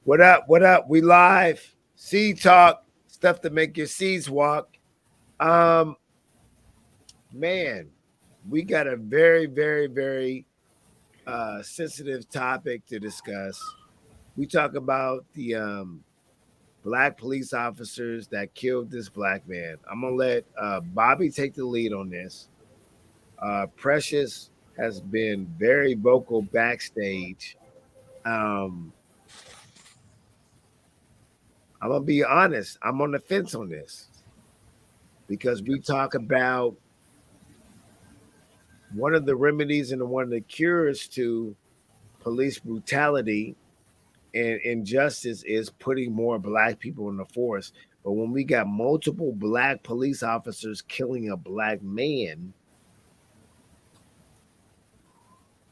What up? What up? We live. Seed talk. Stuff to make your seeds walk. Um, man, we got a very, very, very sensitive topic to discuss. We talk about the black police officers that killed this black man. I'm gonna let Bobby take the lead on this. Precious has been very vocal backstage. Um, I'm gonna be honest. I'm on the fence on this because we talk about one of the remedies and one of the cures to police brutality and injustice is putting more black people in the force. But when we got multiple black police officers killing a black man,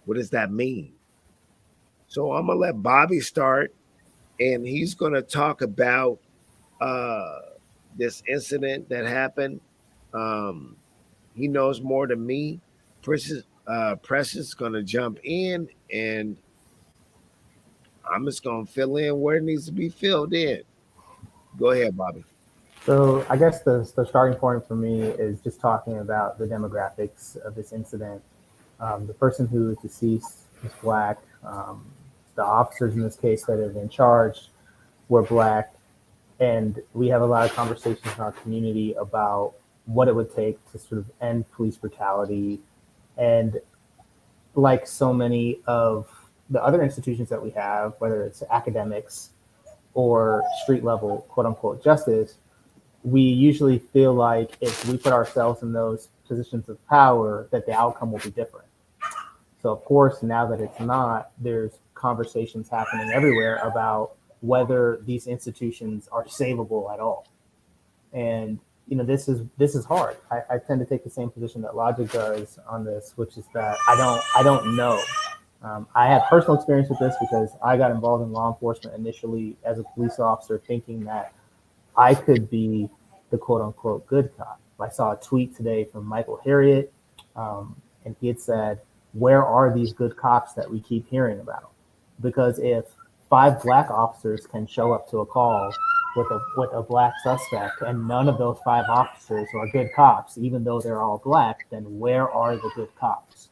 what does that mean? So I'm gonna let Bobby start, and he's gonna talk about uh, this incident that happened. Um, he knows more than me. Precious gonna jump in, and I'm just gonna fill in where it needs to be filled in. Go ahead, Bobby. So I guess the starting point for me is just talking about the demographics of this incident. The person who is deceased is black. The officers in this case that have been charged were black, and we have a lot of conversations in our community about what it would take to sort of end police brutality. And like so many of the other institutions that we have, whether it's academics or street level quote unquote justice, we usually feel like if we put ourselves in those positions of power, that the outcome will be different. So, of course, now that it's not, there's conversations happening everywhere about whether these institutions are savable at all. And this is hard. I tend to take the same position that Logic does on this, which is that I don't know. I have personal experience with this because I got involved in law enforcement initially as a police officer, thinking that I could be the quote unquote good cop. I saw a tweet today from Michael Harriot, and he had said, "Where are these good cops that we keep hearing about?" Because if five black officers can show up to a call with a black suspect, and none of those five officers are good cops, even though they're all black, then where are the good cops?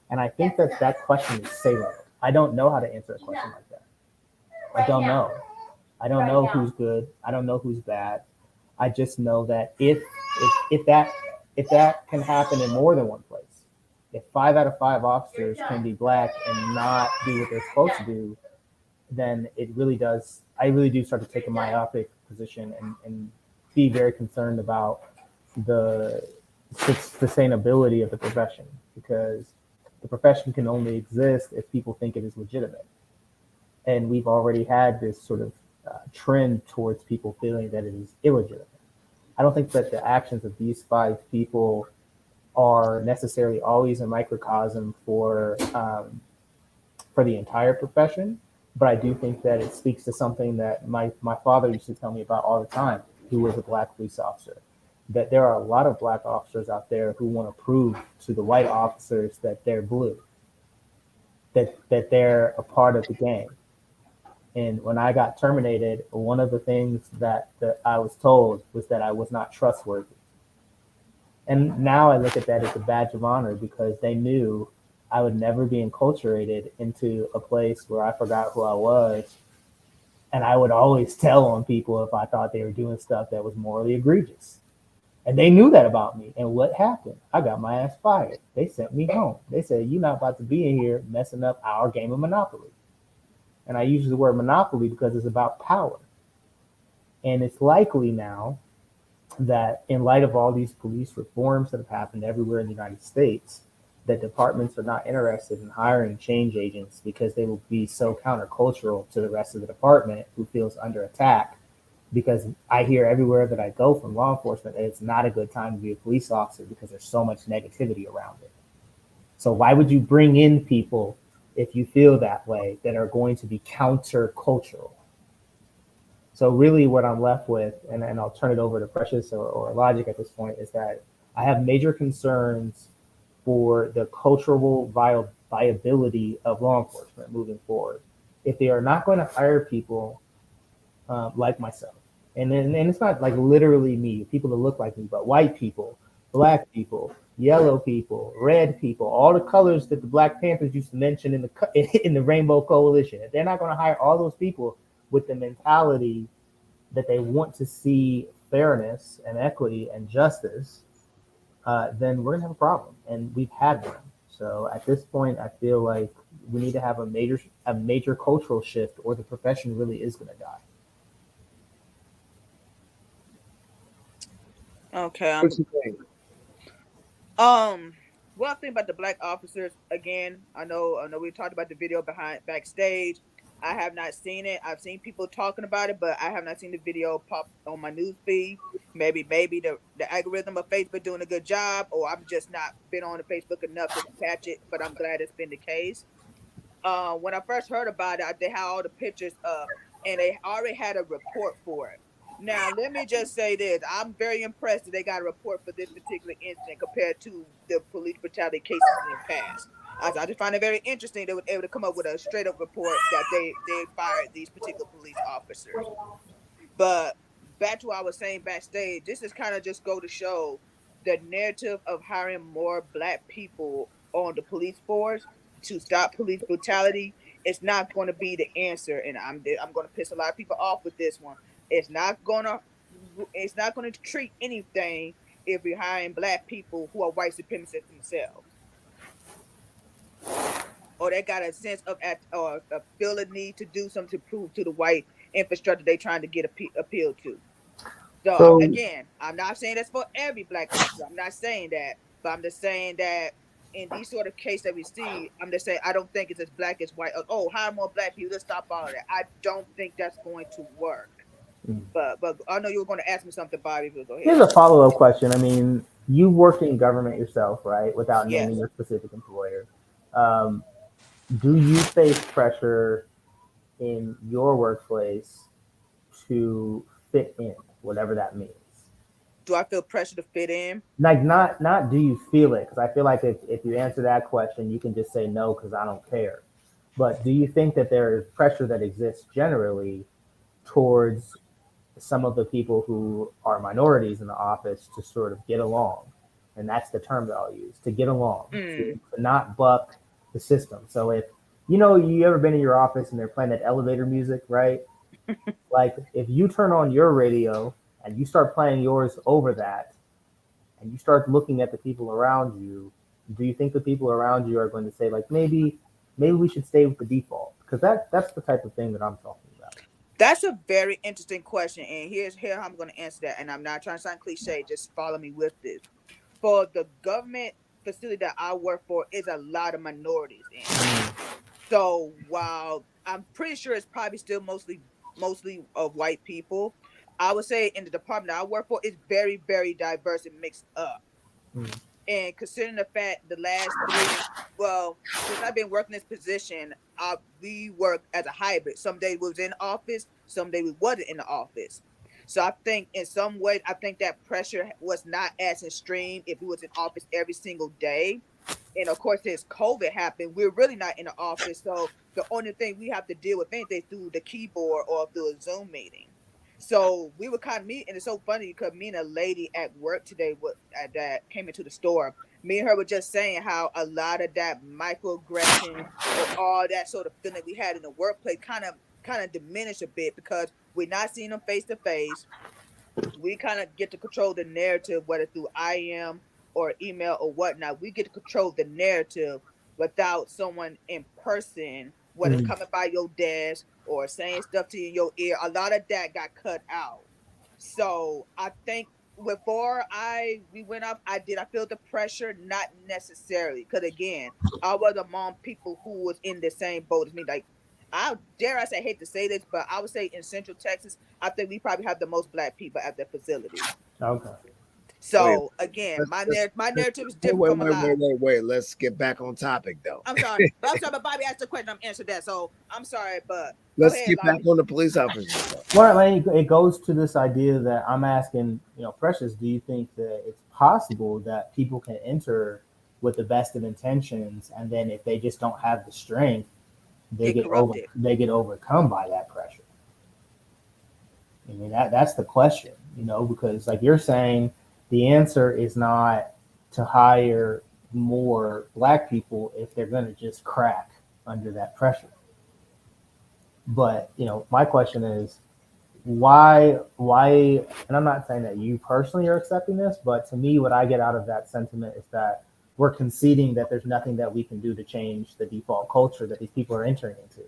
And I think that that question is salient. I don't know how to answer a question like that. I don't know. I don't know who's good. I don't know who's bad. I just know that if that can happen in more than one place, if 5 out of 5 officers can be black and not do what they're supposed to do, then it really does. I really do start to take a myopic position and be very concerned about the sustainability of the profession, because the profession can only exist if people think it is legitimate. And we've already had this sort of trend towards people feeling that it is illegitimate. I don't think that the actions of these 5 people are necessarily always a microcosm for the entire profession, but I do think that it speaks to something that my father used to tell me about all the time, who was a black police officer. That there are a lot of black officers out there who want to prove to the white officers that they're blue, that they're a part of the gang. And when I got terminated, one of the things that I was told was that I was not trustworthy. And now I look at that as a badge of honor because they knew I would never be enculturated into a place where I forgot who I was. And I would always tell on people if I thought they were doing stuff that was morally egregious. And they knew that about me. And what happened? I got my ass fired. They sent me home. They said, "You're not about to be in here messing up our game of Monopoly." And I use the word monopoly because it's about power. And it's likely now that, in light of all these police reforms that have happened everywhere in the United States, that departments are not interested in hiring change agents because they will be so countercultural to the rest of the department who feels under attack. Because I hear everywhere that I go from law enforcement that it's not a good time to be a police officer because there's so much negativity around it. So why would you bring in people if you feel that way that are going to be countercultural? So really what I'm left with, and I'll turn it over to Precious or Logic at this point, is that I have major concerns for the cultural viability of law enforcement moving forward. if they are not going to hire people like myself, and it's not like literally me, people that look like me, but white people, black people, yellow people, red people, all the colors that the Black Panthers used to mention in the in the Rainbow Coalition. If they're not going to hire all those people with the mentality that they want to see fairness and equity and justice, then we're gonna have a problem, and we've had one. So at this point, I feel like we need to have a major cultural shift, or the profession really is gonna die. Okay. What you think? Um. Well, I think about the black officers again. I know. We talked about the video behind backstage. I have not seen it. I've seen people talking about it, but I have not seen the video pop on my news feed. Maybe the algorithm of Facebook doing a good job, or I've just not been on the Facebook enough to catch it. But I'm glad it's been the case. When I first heard about it, they had all the pictures up, and they already had a report for it. Now, let me just say this: I'm very impressed that they got a report for this particular incident compared to the police brutality cases in the past. As I just find it very interesting they were able to come up with a straight up report that they fired these particular police officers. But back to what I was saying backstage, this is kind of just go to show the narrative of hiring more black people on the police force to stop police brutality. It's not going to be the answer, and I'm going to piss a lot of people off with this one. It's not going to it's not going to treat anything if you're hiring black people who are white supremacists themselves, or they got a sense of or a feel a need to do something to prove to the white infrastructure they're trying to get appeal to. So So, again, I'm not saying that's for every black officer. I'm not saying that, but I'm just saying that in these sort of cases that we see, I'm just saying I don't think it's as black as white. Oh, hire more black people. Let's stop all of that. I don't think that's going to work. But I know you were going to ask me something, Bobby. But go here's ahead. a follow-up question. I mean, you worked in government yourself, right? Without naming Yes. your specific employer. Um, do you face pressure in your workplace to fit in, whatever that means? Do I feel pressure to fit in? Like, not do you feel it? Because I feel like if you answer that question, you can just say no because I don't care. But do you think that there is pressure that exists generally towards some of the people who are minorities in the office to sort of get along? And that's the term that I'll use, to get along, Mm. to not buck the system. So if you ever been in your office and they're playing that elevator music, right? Like if you turn on your radio and you start playing yours over that, and you start looking at the people around you, do you think the people around you are going to say like maybe we should stay with the default? Because that's the type of thing that I'm talking about. That's a very interesting question, and here how I'm going to answer that. And I'm not trying to sound cliche. Just follow me with this. For the government facility that I work for, is a lot of minorities in it. So while I'm pretty sure it's probably still mostly of white people, I would say in the department that I work for, it's very very diverse and mixed up. Mm. And considering the fact the last three, well, since I've been working this position, we work as a hybrid. Some days we was in office, some days we wasn't in the office. So I think in some way, I think that pressure was not as extreme if we was in office every single day. And of course, since COVID happened, we're really not in the office. So the only thing we have to deal with anything through the keyboard or through a Zoom meeting. So we were kind of meet, and it's so funny because me and a lady at work today that came into the store, me and her were just saying how a lot of that microaggression or all that sort of feeling we had in the workplace kind of diminished a bit because we're not seeing them face to face. We kind of get to control the narrative, whether through IM or email or whatnot. We get to control the narrative without someone in person, whether it's Mm. coming by your desk or saying stuff to you in your ear. A lot of that got cut out. So I think before we went up, I feel the pressure, not necessarily, because again, I was among people who was in the same boat as me. Like I say, I hate to say this, but I would say in Central Texas, I think we probably have the most black people at that facility. Okay. Wait, So again, my let's narrative is wait, different wait, from a wait, lot. wait, wait, wait. Let's get back on topic though. I'm sorry, but Bobby asked the question. I'm answering that. So I'm sorry, but go Let's ahead, get back Lobby. on the police officers though. Well, it goes to this idea that I'm asking, Precious, do you think that it's possible that people can enter with the best of intentions, and then if they just don't have the strength, they get overcome by that pressure. I mean, that's the question, because like you're saying, the answer is not to hire more black people if they're going to just crack under that pressure. But, my question is why, and I'm not saying that you personally are accepting this, but to me, what I get out of that sentiment is that we're conceding that there's nothing that we can do to change the default culture that these people are entering into.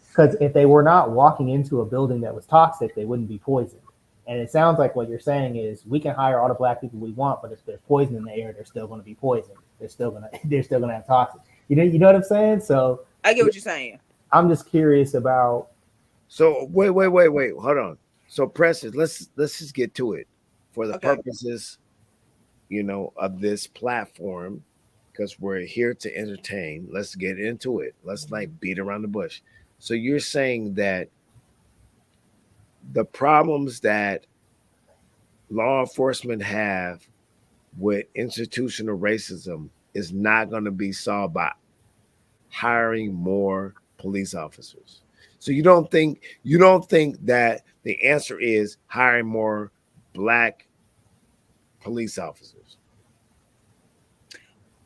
Because if they were not walking into a building that was toxic, they wouldn't be poisoned. And it sounds like what you're saying is we can hire all the black people we want, but if there's poison in the air, they're still going to be poisoned. They're still going to have toxic. You know what I'm saying? So I get what you're saying. I'm just curious about. So wait, hold on. So Preston, let's just get to it for the purposes, of this platform, because we're here to entertain. Let's get into it. Let's like beat around the bush. So you're saying that the problems that law enforcement have with institutional racism is not going to be solved by hiring more police officers. So you don't think that the answer is hiring more black police officers?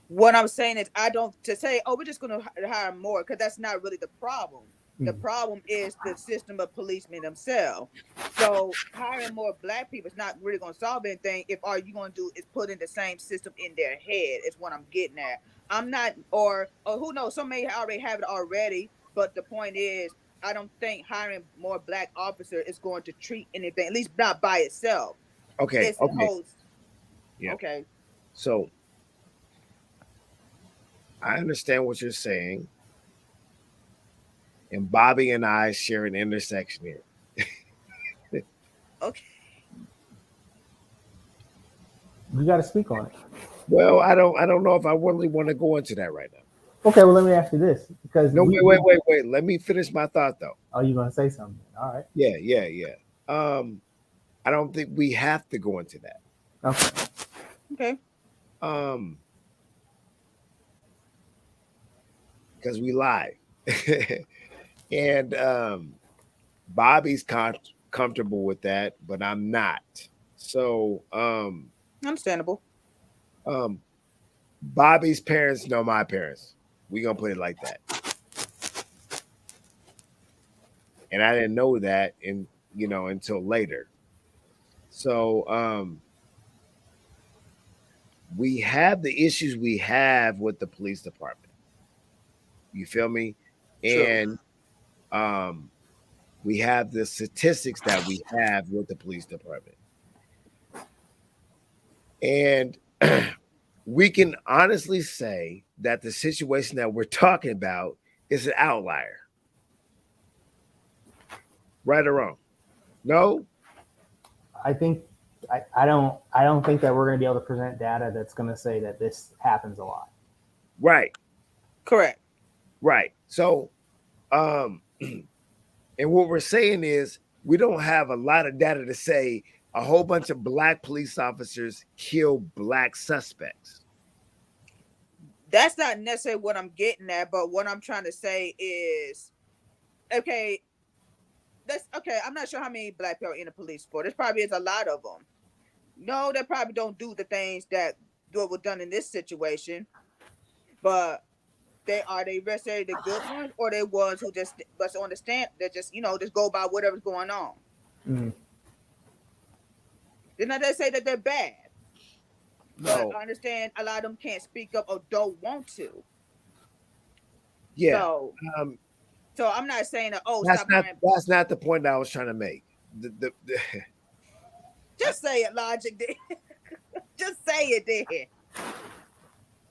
What I'm saying is, I don't to say, oh, we're just going to hire more, because that's not really the problem. The problem is the system of policemen themselves. So hiring more black people is not really going to solve anything if all you're going to do is put in the same system in their head. Is what I'm getting at. I'm not, or who knows? Some may already have it already, but the point is, I don't think hiring more black officers is going to treat anything, at least not by itself. Okay. It's a whole. Yeah. Okay. So I understand what you're saying. And Bobby and I share an intersection here. Okay. You got to speak on it. Well, I don't know if I really want to go into that right now. Okay, well, let me ask you this, because no, wait. Let me finish my thought though. Oh, you gonna say something? All right. Yeah. I don't think we have to go into that. Okay. Because we lie. And Bobby's comfortable with that, but I'm not. So understandable. Bobby's parents know my parents. We're gonna put it like that. And I didn't know that until later. So we have the issues we have with the police department. You feel me? True. And we have the statistics that we have with the police department. And we can honestly say that the situation that we're talking about is an outlier. Right or wrong? No? I think I don't think that we're going to be able to present data that's going to say that this happens a lot. Right. Correct. Right. So and what we're saying is we don't have a lot of data to say a whole bunch of black police officers kill black suspects. That's not necessarily what I'm getting at, but what I'm trying to say is, okay, I'm not sure how many black people are in the police force. There probably is a lot of them. No, they probably don't do the things that were done in this situation, but they necessarily the good ones, or they ones who just understand that just just go by whatever's going on. Did not they say that they're bad? No. But I understand a lot of them can't speak up or don't want to. Yeah. So I'm not saying that. Oh, that's not the point that I was trying to make. Just say it, Logic. Just say it there.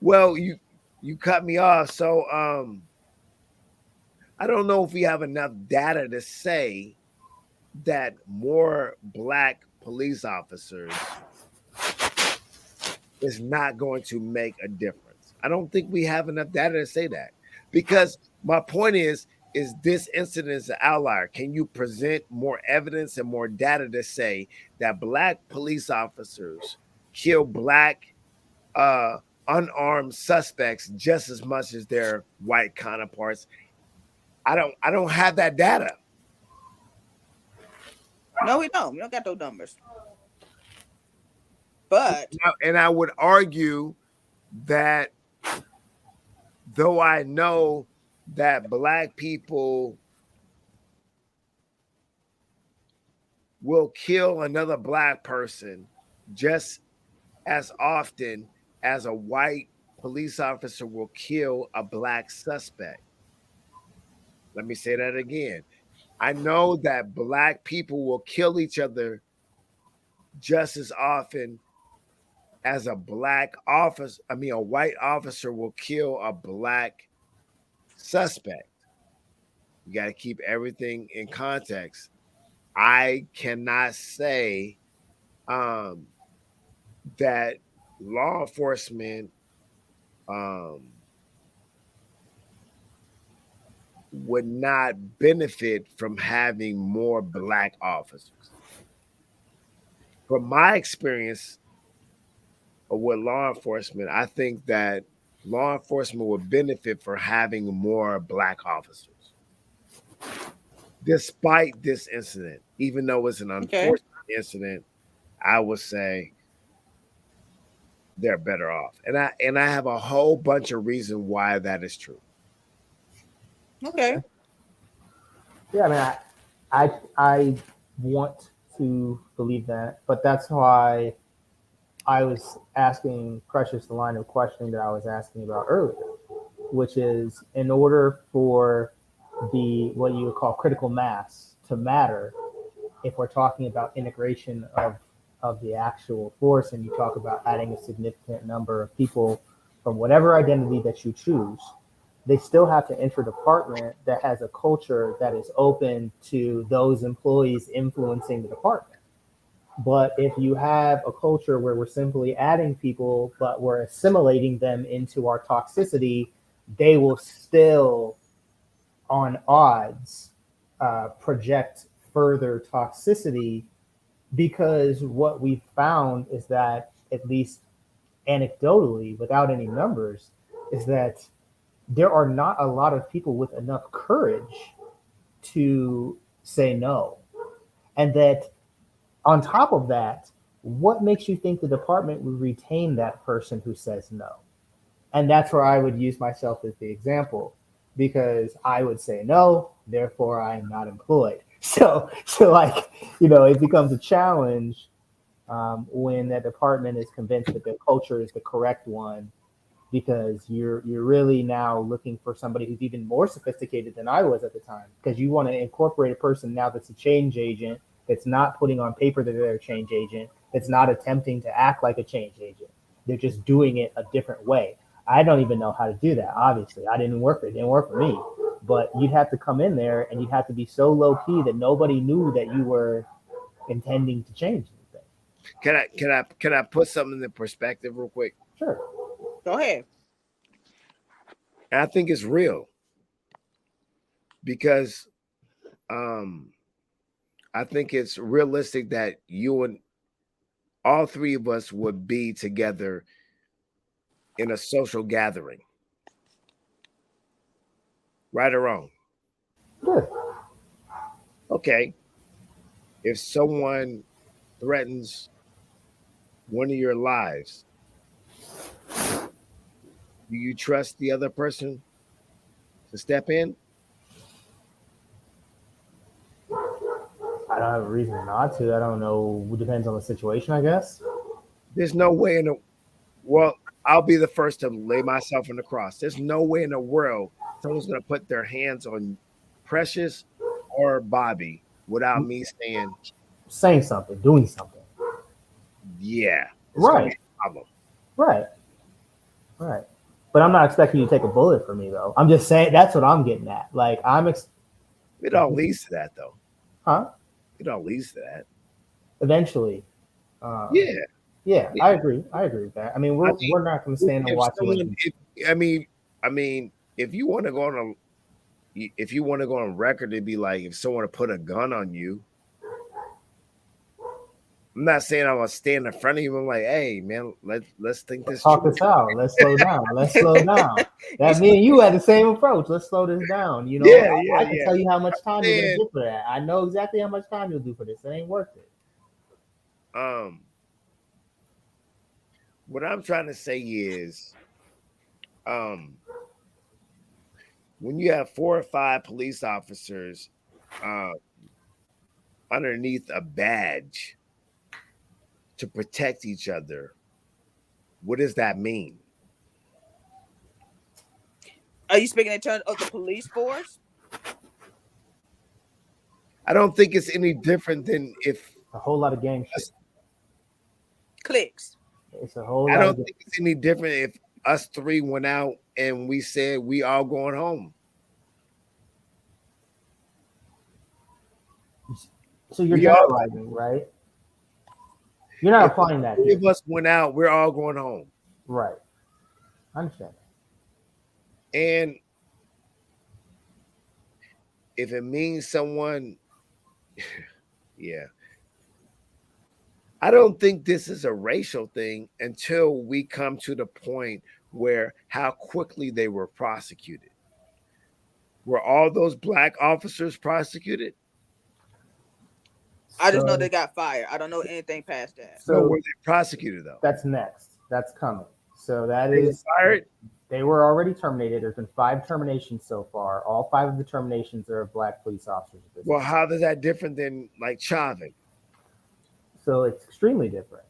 Well, you cut me off, so I don't know if we have enough data to say that more black police officers is not going to make a difference. I don't think we have enough data to say that, because my point is this incident an outlier? Can you present more evidence and more data to say that black police officers kill black unarmed suspects just as much as their white counterparts I don't have that data. No, we don't. We don't got those numbers. But And I would argue that though I know that black people will kill another black person just as often as a white police officer will kill a black suspect. Let me say that again. I know that black people will kill each other just as often as a black officer, a white officer will kill a black suspect. You got to keep everything in context. I cannot say that law enforcement would not benefit from having more black officers. From my experience with law enforcement, I think that law enforcement would benefit for having more black officers. Despite this incident, even though it's an okay. unfortunate incident, I would say they're better off. And I have a whole bunch of reasons why that is true. Okay. Yeah, I mean, I want to believe that, but that's why I was asking Precious the line of questioning that I was asking about earlier, which is in order for the what you would call critical mass to matter, if we're talking about integration of the actual force, and you talk about adding a significant number of people from whatever identity that you choose, they still have to enter a department that has a culture that is open to those employees influencing the department. But if you have a culture where we're simply adding people, but we're assimilating them into our toxicity, they will still, on odds, project further toxicity, because what we've found is that, at least anecdotally, without any numbers, is that there are not a lot of people with enough courage to say no. And that on top of that, what makes you think the department would retain that person who says no? And that's where I would use myself as the example, because I would say no, therefore I am not employed. So like, it becomes a challenge when that department is convinced that their culture is the correct one, because you're really now looking for somebody who's even more sophisticated than I was at the time, because you want to incorporate a person now that's a change agent, that's not putting on paper that they're a change agent, that's not attempting to act like a change agent. They're just doing it a different way. I don't even know how to do that. Obviously, it didn't work for me. But you'd have to come in there and you'd have to be so low key that nobody knew that you were intending to change anything. Can I put something in perspective real quick? Sure. Go ahead. And I think it's real because I think it's realistic that you and all three of us would be together in a social gathering. Right or wrong? Good. Okay. If someone threatens one of your lives, do you trust the other person to step in? I don't have a reason not to. I don't know. It depends on the situation, I guess. There's no way in the well, I'll be the first to lay myself on the cross. There's no way in the world someone's gonna put their hands on Precious or Bobby without me saying something, doing something. yeah, it's gonna be Right. a problem. Right. Right. But I'm not expecting you to take a bullet for me, though. I'm just saying that's what I'm getting at. Like It all leads to that, though. Huh? It all leads to that. Eventually. Yeah. Yeah, I agree. I agree with that. I mean, we're not going to stand and watch someone, if you want to go on record to be like, if someone put a gun on you, I'm not saying I'm gonna stand in front of you. I'm like, hey man, let's think this Talk through. this out. Let's slow down. Let's slow down. That me and you had the same approach. Let's slow this down. You know, Yeah, yeah, I can yeah. tell you how much time you're gonna And do for that. I know exactly how much time you'll do for this. It ain't worth it. what I'm trying to say is, um, when you have 4 or 5 police officers uh, underneath a badge to protect each other, what does that mean? Are you speaking in terms of the police force? I don't think it's any different than if A whole lot of gang shit. Clicks. It's a whole I lot don't of. think it's any different if us 3 went out and we said we all going home. So you're We all generalizing, right? You're not if applying that 3 here, of us went out, we're all going home. right? I understand. And if it means someone, yeah, I don't think this is a racial thing until we come to the point where how quickly they were prosecuted. Were all those black officers prosecuted? I just know So, they got fired. I don't know anything past that. No, so were they prosecuted though? that's next. That's coming. So that They were is fired? they were already terminated. There's been 5 terminations so far. All 5 of the terminations are of black police officers at this Well, point. how is that different than like Chauvin? So it's extremely different.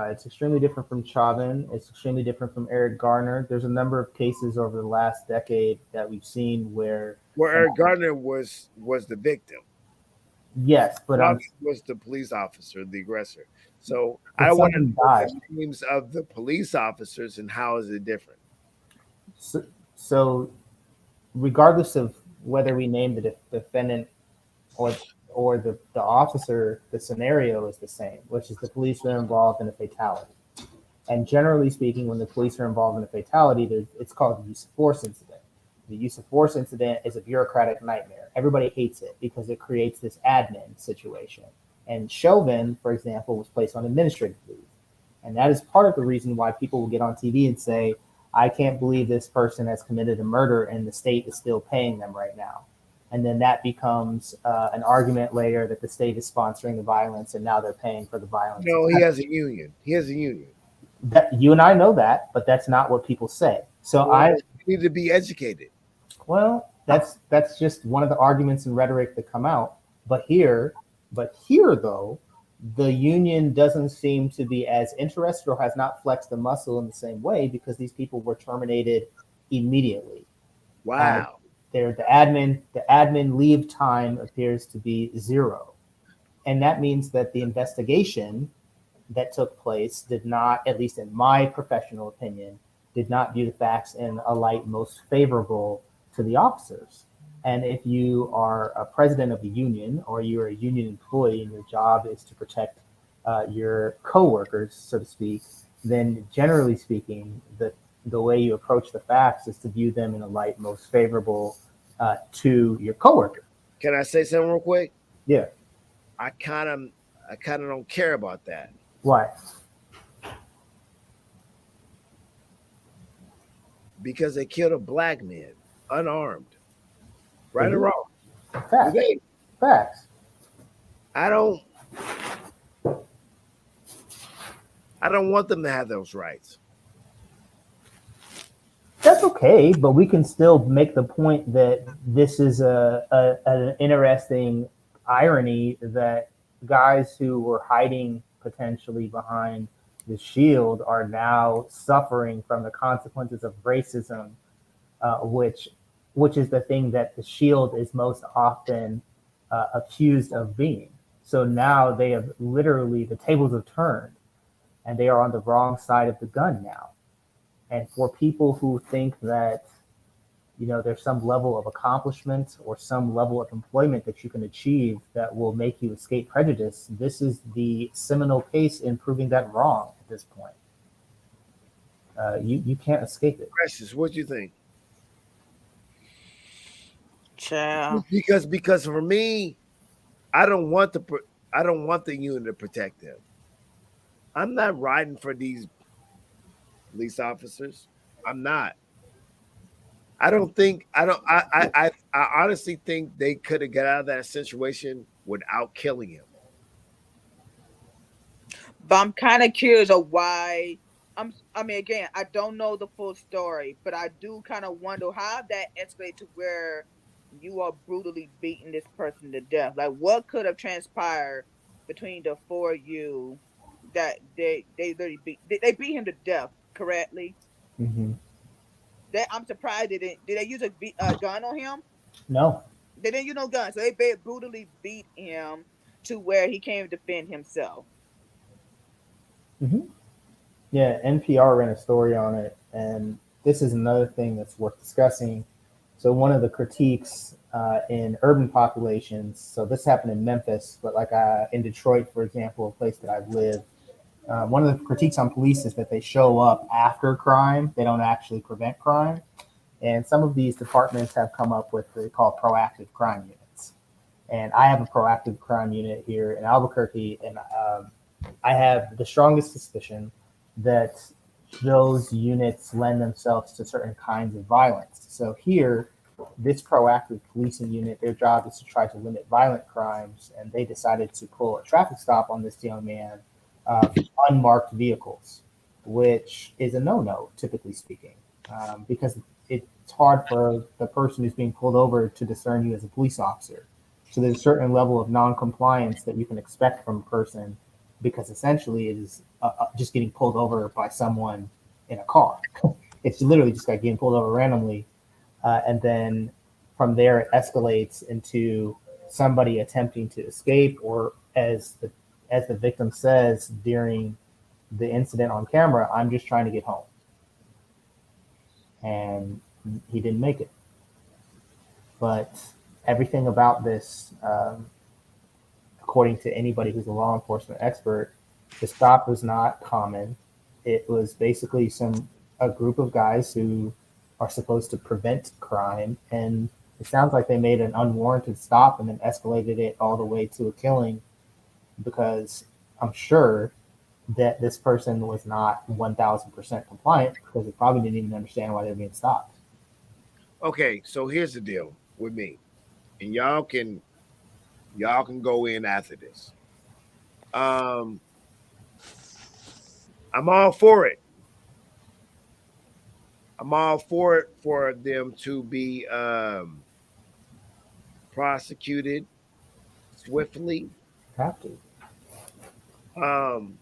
It's extremely different from Chauvin. It's extremely different from Eric Garner. There's a number of cases over the last decade that we've seen where, Well, Eric Gardner was the victim. yes, but Chauvin was the police officer, the aggressor. So I but want to someone know died. the names of the police officers and how is it different? So regardless of whether we name the defendant or the officer, the scenario is the same, which is the police are involved in a fatality. And generally speaking, when the police are involved in a fatality, it's called the use of force incident. The use of force incident is a bureaucratic nightmare. Everybody hates it because it creates this admin situation. And Chauvin, for example, was placed on administrative leave. And that is part of the reason why people will get on TV and say, I can't believe this person has committed a murder and the state is still paying them right now. And then that becomes an argument later that the state is sponsoring the violence and now they're paying for the violence. No, he has a union. He has a union. That, you and I know that, but that's not what people say. So well, I need to be educated. Well, that's just one of the arguments and rhetoric that come out. But here though, the union doesn't seem to be as interested or has not flexed the muscle in the same way because these people were terminated immediately. Wow. The admin leave time appears to be 0. And that means that the investigation that took place did not, at least in my professional opinion, did not view the facts in a light most favorable to the officers. And if you are a president of a union or you're a union employee and your job is to protect your coworkers, so to speak, then generally speaking, the way you approach the facts is to view them in a light most favorable to your coworker. Can I say something real quick? Yeah. I kind of don't care about that. Why? Because they killed a black man, unarmed. Right or wrong? Facts. Facts. I don't want them to have those rights. That's okay, but we can still make the point that this is an interesting irony that guys who were hiding potentially behind the shield are now suffering from the consequences of racism, which is the thing that the shield is most often accused of being. So now they have literally, the tables have turned and they are on the wrong side of the gun now. And for people who think that, there's some level of accomplishment or some level of employment that you can achieve that will make you escape prejudice, this is the seminal case in proving that wrong at this point. You can't escape it. Precious, what do you think? Child. Because for me, I don't want the union to protect them. I'm not riding for these police officers. I'm not. I don't think I don't I honestly think they could have got out of that situation without killing him. But I'm kind of curious of why. I mean, again, I don't know the full story, but I do kind of wonder how that escalated to where you are brutally beating this person to death. Like, what could have transpired between the four of you that they literally they beat him to death correctly? Hmm. That I'm surprised they didn't. Did they use a gun on him? No. They didn't use no gun, so they brutally beat him to where he can't defend himself. Hmm. Yeah, NPR ran a story on it, and this is another thing that's worth discussing. So one of the critiques in urban populations, so this happened in Memphis, but like in Detroit, for example, a place that I've lived, one of the critiques on police is that they show up after crime. They don't actually prevent crime. And some of these departments have come up with what they call proactive crime units. And I have a proactive crime unit here in Albuquerque, and I have the strongest suspicion that those units lend themselves to certain kinds of violence. So here, this proactive policing unit, their job is to try to limit violent crimes, and they decided to pull a traffic stop on this young man, unmarked vehicles, which is a no-no, typically speaking, because it's hard for the person who's being pulled over to discern you as a police officer. So there's a certain level of non-compliance that you can expect from a person because essentially it is just getting pulled over by someone in a car. It's literally just like getting pulled over randomly, and then from there it escalates into somebody attempting to escape, or as the victim says during the incident on camera, "I'm just trying to get home," and he didn't make it. But everything about this, according to anybody who's a law enforcement expert, the stop was not common. It was basically a group of guys who are supposed to prevent crime, and it sounds like they made an unwarranted stop and then escalated it all the way to a killing because I'm sure that this person was not 1,000% compliant because they probably didn't even understand why they were being stopped. Okay, so here's the deal with me, and y'all can go in after this. Um, I'm all for it. I'm all for it for them to be prosecuted swiftly. Have to. Um,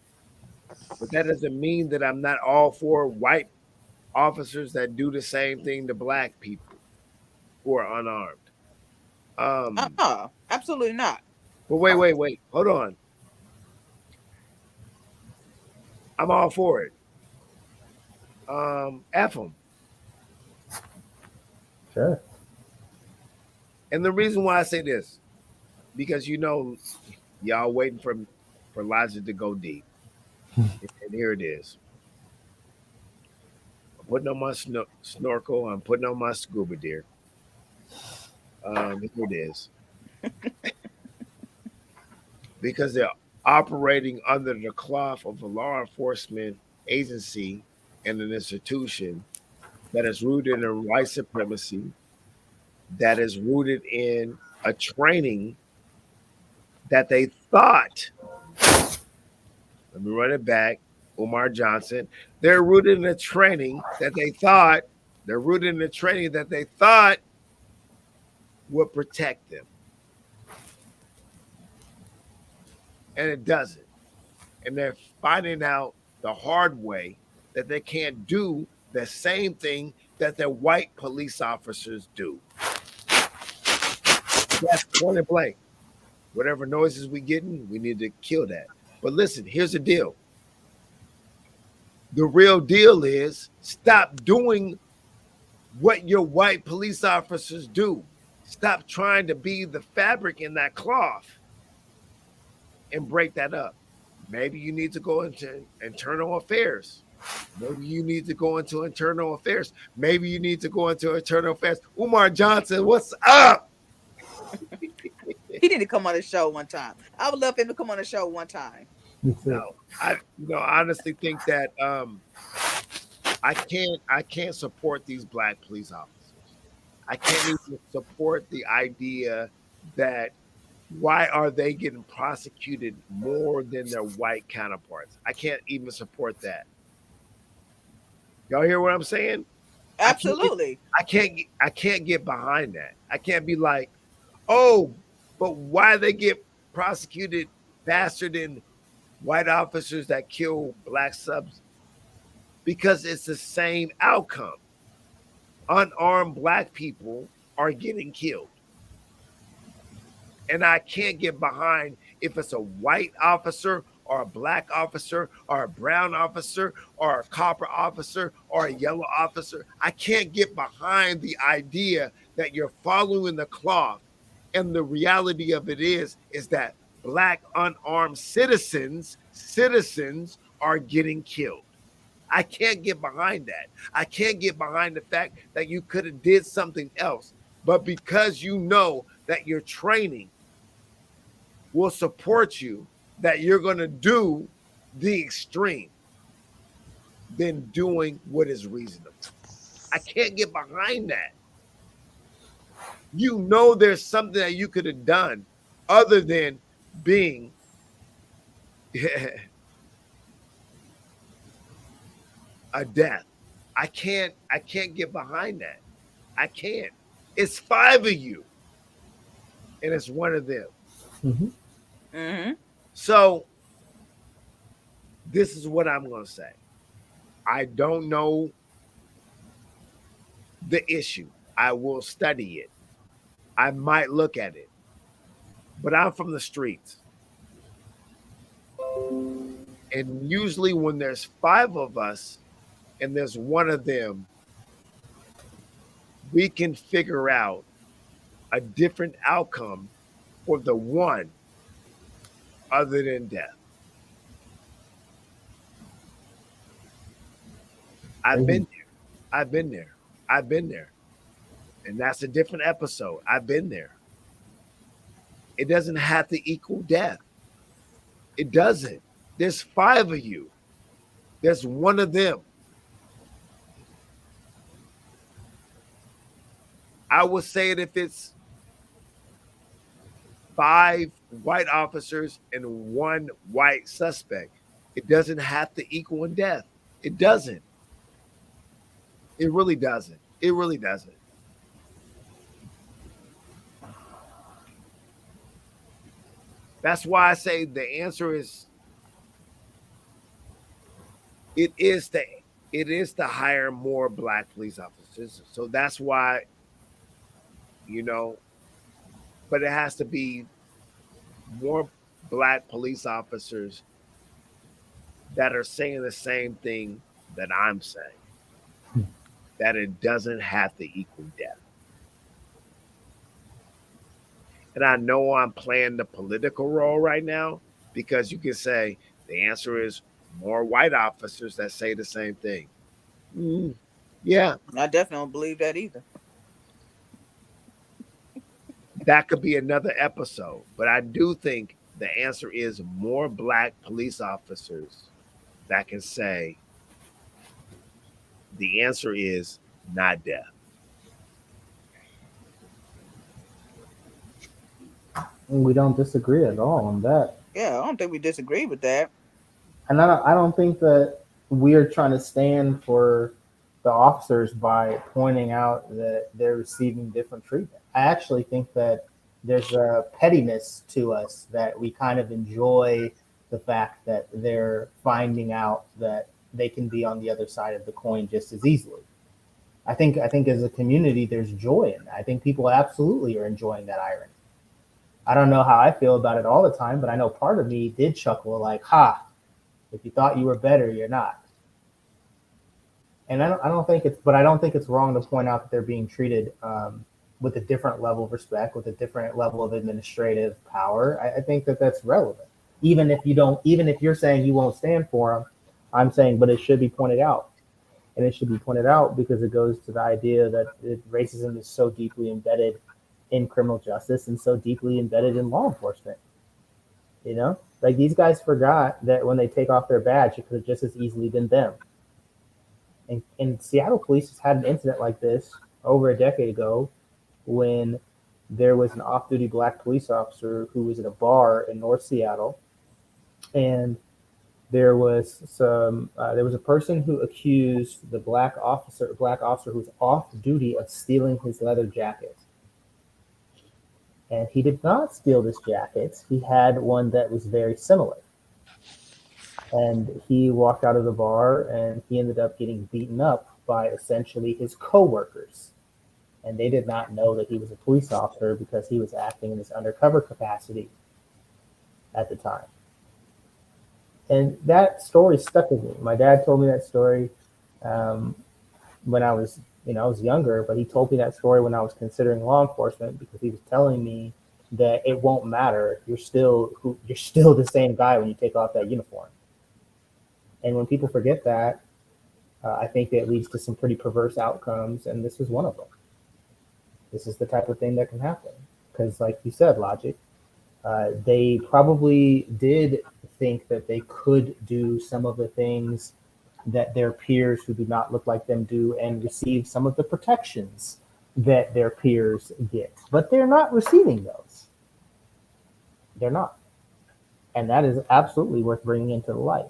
but that doesn't mean that I'm not all for white officers that do the same thing to black people who are unarmed. Um, Absolutely not. but wait, hold on. I'm all for it. F them. Sure. And the reason why I say this, because y'all waiting for logic to go deep, and here it is. I'm putting on my snorkel. I'm putting on my scuba gear. Here it is. Because they're operating under the cloth of a law enforcement agency and an institution that is rooted in white supremacy, that is rooted in a training that they thought, let me run it back, Umar Johnson, they're rooted in a training that they thought, they're rooted in a training that they thought would protect them. And it doesn't. And they're finding out the hard way that they can't do the same thing that the white police officers do. That's point and blank. Whatever noises we getting, we need to kill that. But listen, here's the deal. The real deal is stop doing what your white police officers do. Stop trying to be the fabric in that cloth and break that up. Maybe you need to go into internal affairs. Maybe you need to go into internal affairs. Maybe you need to go into internal affairs. Umar Johnson, what's up? He need to come on the show one time. I would love for him to come on the show one time. Me too. No, I honestly think that I can't support these black police officers. I can't even support the idea that why are they getting prosecuted more than their white counterparts? I can't even support that. Y'all hear what I'm saying? I can't get Absolutely. I can't get behind that. I can't be like, "Oh, but why they get prosecuted faster than white officers that kill black subs?" Because it's the same outcome. Unarmed black people are getting killed. And I can't get behind if it's a white officer or a black officer or a brown officer or a copper officer or a yellow officer. I can't get behind the idea that you're following the cloth. And the reality of it is that black unarmed citizens are getting killed. I can't get behind that. I can't get behind the fact that you could have did something else. But because you know that your training will support you, that you're going to do the extreme than doing what is reasonable. I can't get behind that. You know, there's something that you could have done other than being a death. I can't get behind that. I can't. It's five of you, and it's one of them. Mm-hmm. Mm-hmm. So this is what I'm going to say. I don't know the issue. I will study it. I might look at it. But I'm from the streets. And usually when there's five of us and there's one of them, we can figure out a different outcome for the one other than death. I've been Crazy. there. I've been there. I've been there. And that's a different episode. I've been there. It doesn't have to equal death. It doesn't. There's five of you. There's one of them. I would say that if it's five white officers and one white suspect, it doesn't have to equal in death. It doesn't. It really doesn't. It really doesn't. That's why I say the answer is it is to it is to hire more black police officers. So that's why, you know, but it has to be more black police officers that are saying the same thing that I'm saying, that it doesn't have to equal death. And I know I'm playing the political role right now because you can say the answer is more white officers that say the same thing. Mm, yeah, I definitely don't believe that either. that could be another episode. But I do think the answer is more black police officers that can say the answer is not death. And we don't disagree at all on that. Yeah, I don't think we disagree with that. And I don't think that we're trying to stand for the officers by pointing out that they're receiving different treatment. I actually think that there's a pettiness to us that we kind of enjoy the fact that they're finding out that they can be on the other side of the coin just as easily. I think as a community there's joy in that. I think people absolutely are enjoying that irony. I don't know how I feel about it all the time, but I know part of me did chuckle like, "Ha! If you thought you were better, you're not." And I don't think it's, but I don't think it's wrong to point out that they're being treated with a different level of respect, with a different level of administrative power. I think that that's relevant. Even if you don't, even if you're saying you won't stand for them, I'm saying, but it should be pointed out, and it should be pointed out because it goes to the idea that racism is so deeply embedded in criminal justice and so deeply embedded in law enforcement. You know, Like these guys forgot that when they take off their badge, it could have just as easily been them. And Seattle police has had an incident like this over a decade ago when there was an off-duty black police officer who was at a bar in North Seattle, and there was a person who accused the black officer who was off duty of stealing his leather jacket. And he did not steal this jacket. He had one that was very similar. And he walked out of the bar and he ended up getting beaten up by essentially his coworkers. And they did not know that he was a police officer because he was acting in this undercover capacity at the time. And that story stuck with me. My dad told me that story um, when I was younger, but he told me that story when I was considering law enforcement because he was telling me that it won't matter. You're still the same guy when you take off that uniform. And when people forget that, I think that leads to some pretty perverse outcomes, and this is one of them. This is the type of thing that can happen because, like you said, Logic, they probably did think that they could do some of the things that their peers who do not look like them do and receive some of the protections that their peers get. But they're not receiving those. They're not. And that is absolutely worth bringing into the light.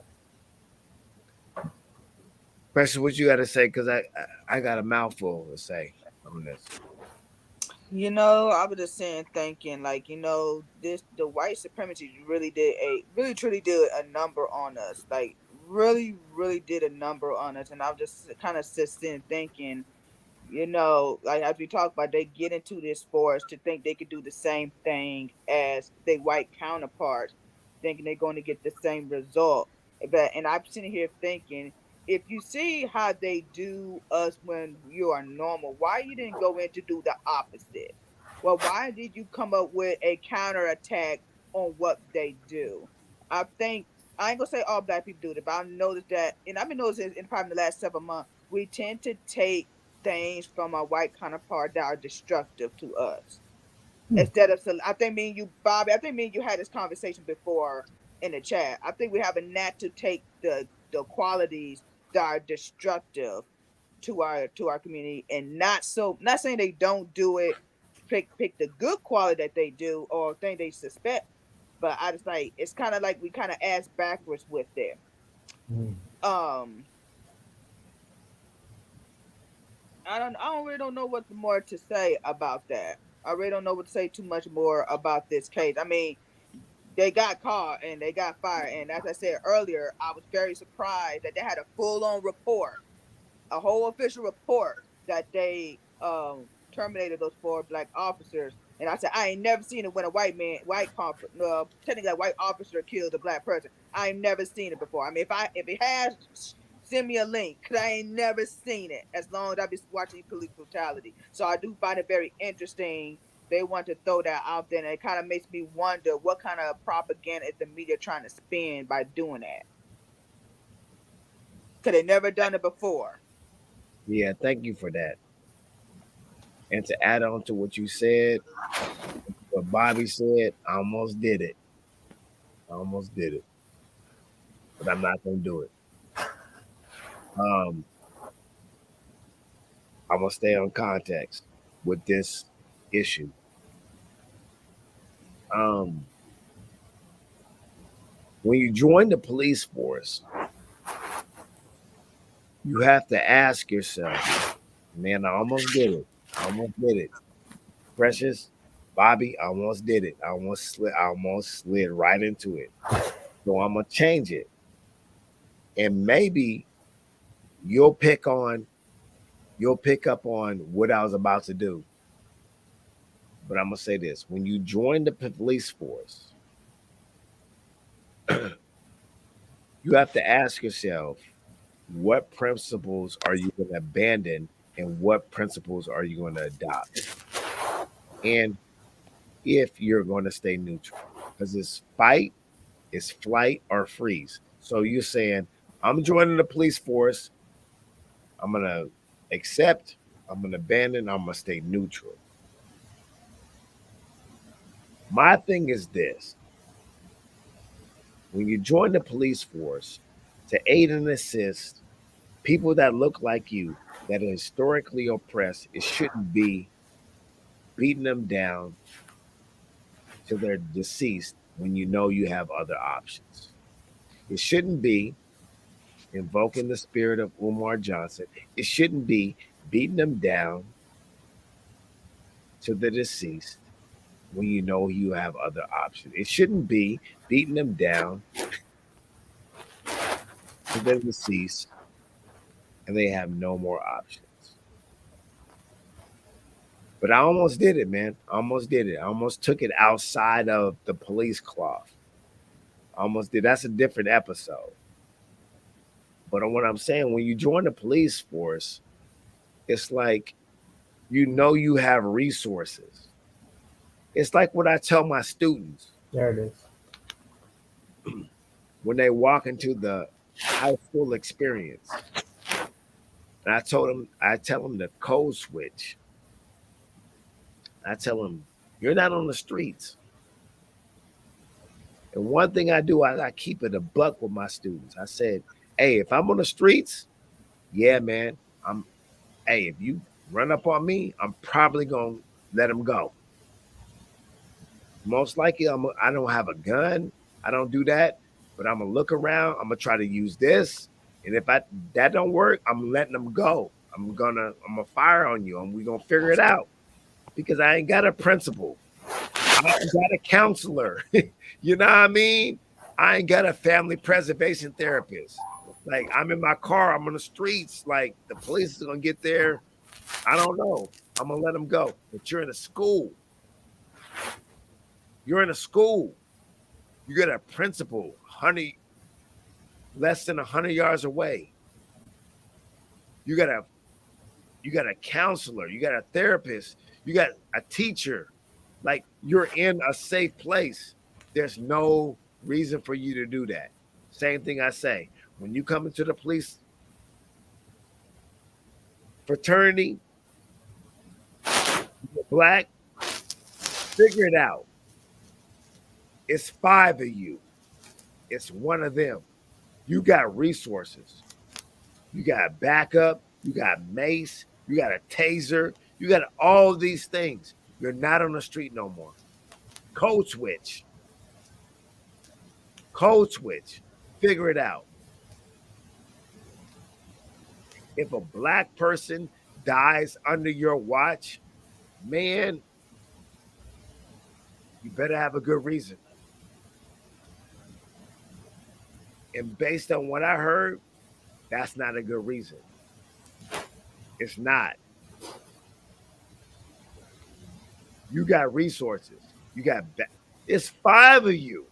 Precious, what you got to say? Because I got a mouthful to say on this. I was just saying, thinking, like, this the white supremacy really truly did a number on us, like, really, really did a number on us, and I was just kind of sitting thinking, like as we talk about, they get into this force to think they could do the same thing as their white counterparts, thinking they're going to get the same result. But and I'm sitting here thinking, if you see how they do us when you are normal, why you didn't go in to do the opposite? Well, why did you come up with a counterattack on what they do? I think I ain't gonna say all black people do it, but I noticed that, and I've been noticing in probably the last 7 months, we tend to take things from our white counterpart that are destructive to us. Hmm. Instead of, I think me and you, Bobby, I think me and you had this conversation before in the chat. I think we have a knack to take the qualities that are destructive to our community, and not saying they don't do it, pick the good quality that they do or thing they suspect, but I just like it's kind of like we kind of ask backwards with them. Hmm. Um, I don't really don't know what more to say about that. I really don't know what to say too much more about this case. I mean, they got caught and they got fired, and as I said earlier, I was very surprised that they had a full on report, a whole official report that they terminated those four black officers. And I said, I ain't never seen it when a technically a white officer killed a black person. I ain't never seen it before. I mean, if it has, send me a link because I ain't never seen it as long as I've been watching police brutality. So I do find it very interesting. They want to throw that out there, and it kind of makes me wonder what kind of propaganda is the media trying to spin by doing that? Because they never done it before. Yeah, thank you for that. And to add on to what you said, what Bobby said, I almost did it. I almost did it, but I'm not gonna do it. Um, I'm gonna stay on context with this issue. Um, when you join the police force, you have to ask yourself, man, I almost did it. I almost did it. Precious, Bobby, I almost did it. I almost slid right into it. So I'm gonna change it. And maybe you'll pick on you'll pick up on what I was about to do. But I'm gonna say this: when you join the police force, you have to ask yourself, what principles are you going to abandon and what principles are you going to adopt? And if you're going to stay neutral, because it's fight, it's flight, or freeze. So you're saying, I'm joining the police force, I'm going to accept, I'm going to abandon, I'm going to stay neutral. My thing is this: When you join the police force to aid and assist people that look like you, that are historically oppressed, it shouldn't be beating them down till they're deceased when you know you have other options. It shouldn't be invoking the spirit of Umar Johnson. It shouldn't be beating them down till they're deceased when you know you have other options. It shouldn't be beating them down till they're deceased and they have no more options. But I almost did it, man. I almost did it. I almost took it outside of the police cloth. I almost did. That's a different episode. But on what I'm saying, when you join the police force, it's like you know you have resources. It's like what I tell my students There it is. when they walk into the high school experience. And I tell them the code switch. I tell them, you're not on the streets. And one thing I do, I keep it a buck with my students. I said, hey, if I'm on the streets, yeah, man, hey, if you run up on me, I'm probably going to let them go. Most likely, I don't have a gun. I don't do that, but I'm gonna look around. I'm gonna try to use this, and if that don't work, I'm letting them go. I'm gonna fire on you, and we're gonna figure it out because I ain't got a principal. I ain't got a counselor. You know what I mean? I ain't got a family preservation therapist. Like I'm in my car, I'm on the streets. Like the police is gonna get there. I don't know. I'm gonna let them go. But you're in a school. You're in a school. You got a principal, less than 100 yards away. You got a counselor. You got a therapist. You got a teacher. Like you're in a safe place. There's no reason for you to do that. Same thing I say. When you come into the police fraternity, you're black, figure it out. It's 5 of you. It's one of them. You got resources. You got backup. You got mace. You got a taser. You got all these things. You're not on the street no more. Code switch. Code switch. Figure it out. If a black person dies under your watch, man, you better have a good reason. And based on what I heard, that's not a good reason. It's not. You got resources. It's 5 of you.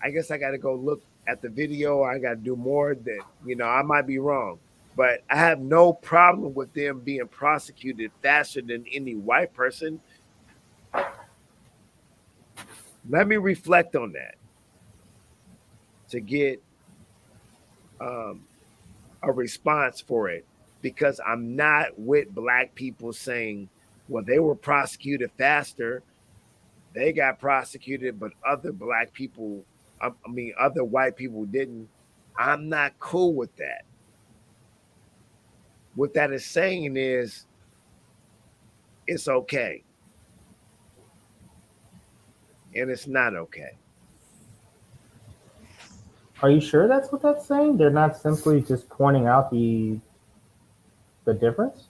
I guess I got to go look at the video. I got to do more that, I might be wrong. But I have no problem with them being prosecuted faster than any white person. Let me reflect on that to get a response for it because I'm not with black people saying, well, they were prosecuted faster. They got prosecuted, but other black people, other white people didn't. I'm not cool with that. What that is saying is it's okay. And it's not okay. Are you sure that's what that's saying? They're not simply just pointing out the difference?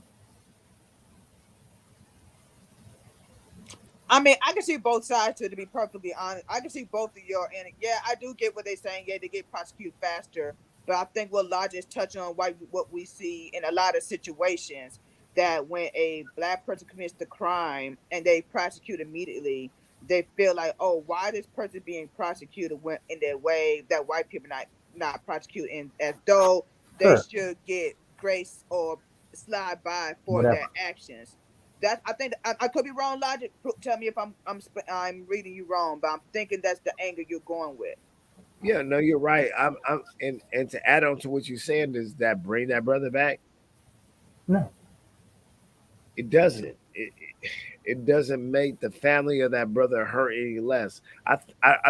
I mean, I can see both sides to be perfectly honest. I can see both of your and yeah, I do get what they're saying. Yeah, they get prosecuted faster, but I think what Lodge is touching on what we see in a lot of situations that when a black person commits the crime and they prosecute immediately, they feel like, oh, why this person being prosecuted when in their way that white people not prosecuting as though they Sure. should get grace or slide by for their Whatever. actions. That I think I could be wrong. Logic, tell me if I'm reading you wrong, but I'm thinking that's the angle you're going with. Yeah, no, you're right. And to add on to what you're saying, does that bring that brother back? No. It doesn't. it doesn't make the family of that brother hurt any less. I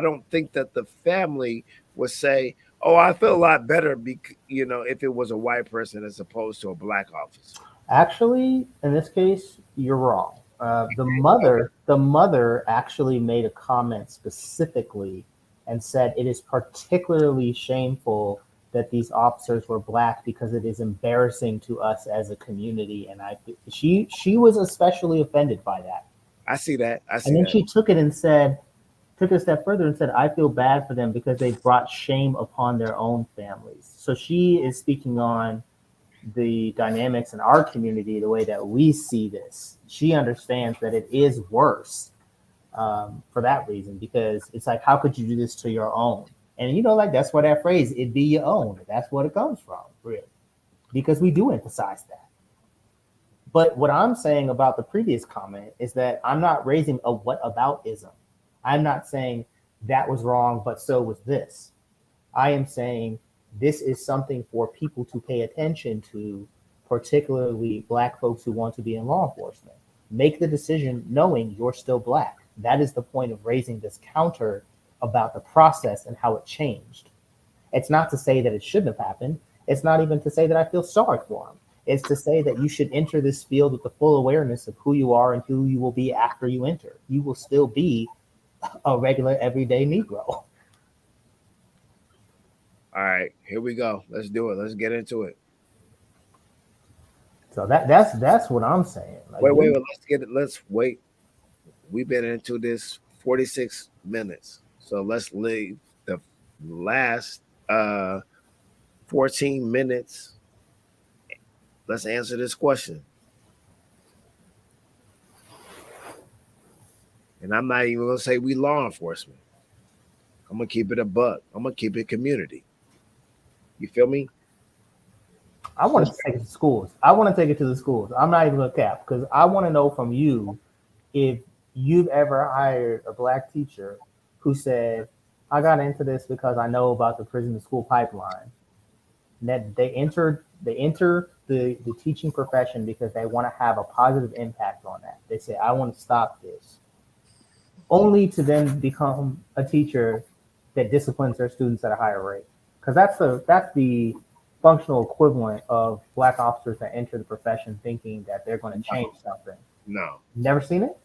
don't think that the family would say, "Oh, I feel a lot better," if it was a white person as opposed to a black officer. Actually, in this case, you're wrong. The mother actually made a comment specifically and said it is particularly shameful that these officers were black because it is embarrassing to us as a community. And she was especially offended by that. I see that. I And see then that. she took it a step further and said, I feel bad for them because they brought shame upon their own families. So she is speaking on the dynamics in our community the way that we see this. She understands that it is worse for that reason because it's like, how could you do this to your own? And like that's where that phrase "it be your own." That's what it comes from, really, because we do emphasize that. But what I'm saying about the previous comment is that I'm not raising a what about ism. I'm not saying that was wrong, but so was this. I am saying this is something for people to pay attention to, particularly black folks who want to be in law enforcement. Make the decision knowing you're still black. That is the point of raising this counter about the process and how it changed. It's not to say that it shouldn't have happened. It's not even to say that I feel sorry for them. It's to say that you should enter this field with the full awareness of who you are and who you will be after you enter. You will still be a regular everyday Negro. All right, here we go. Let's do it. Let's get into it. So that's what I'm saying. Like, Wait. Let's get it. Let's wait. We've been into this 46 minutes, so let's leave the last 14 minutes. Let's answer this question. And I'm not even gonna say we law enforcement. I'm gonna keep it a buck. I'm gonna keep it community. You feel me? I want to take it to schools. I want to take it to the schools. I'm not even gonna cap because I want to know from you if you've ever hired a black teacher who said, "I got into this because I know about the prison to school pipeline." That they enter the teaching profession because they want to have a positive impact on that. They say, "I want to stop this," only to then become a teacher that disciplines their students at a higher rate. Because that's the functional equivalent of black officers that enter the profession thinking that they're going to change something. No. Never seen it?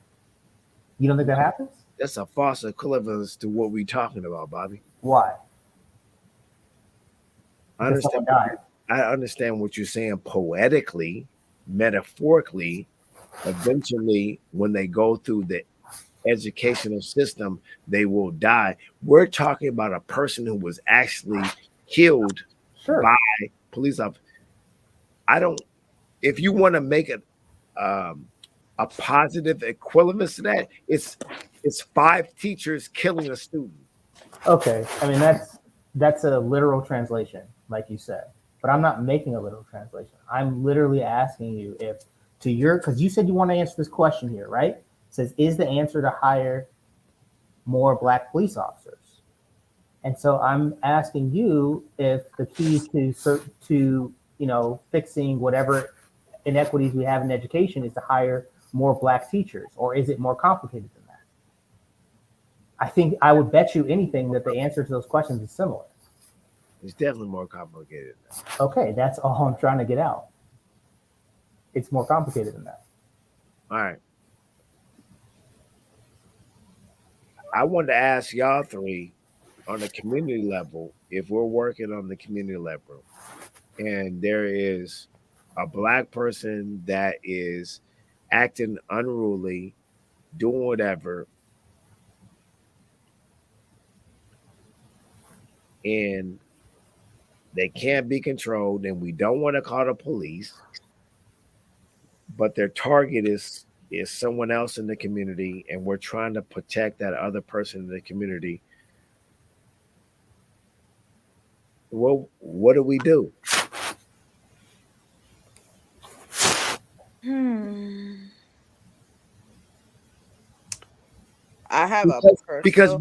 You don't think that happens? That's a false equivalence to what we're talking about, Bobby. Why? I Because understand. someone died. I understand what you're saying poetically, metaphorically. Eventually, when they go through the educational system, they will die. We're talking about a person who was actually killed Sure. by police officers. I don't. If you want to make it a positive equivalence to that, it's 5 teachers killing a student. Okay. I mean that's a literal translation, like you said. But I'm not making a literal translation. I'm literally asking you if to your because you said you want to answer this question here, right? It says, is the answer to hire more black police officers? And so I'm asking you if the key to fixing whatever inequities we have in education is to hire more black teachers, or is it more complicated than that? I think I would bet you anything that the answer to those questions is similar. It's definitely more complicated than that. Okay, that's all I'm trying to get out. It's more complicated than that. All right. I wanted to ask y'all 3 on the community level, if we're working on the community level and there is a black person that is acting unruly, doing whatever, and they can't be controlled, and we don't want to call the police, but their target is someone else in the community, and we're trying to protect that other person in the community. Well, what do we do? I have a Because personal.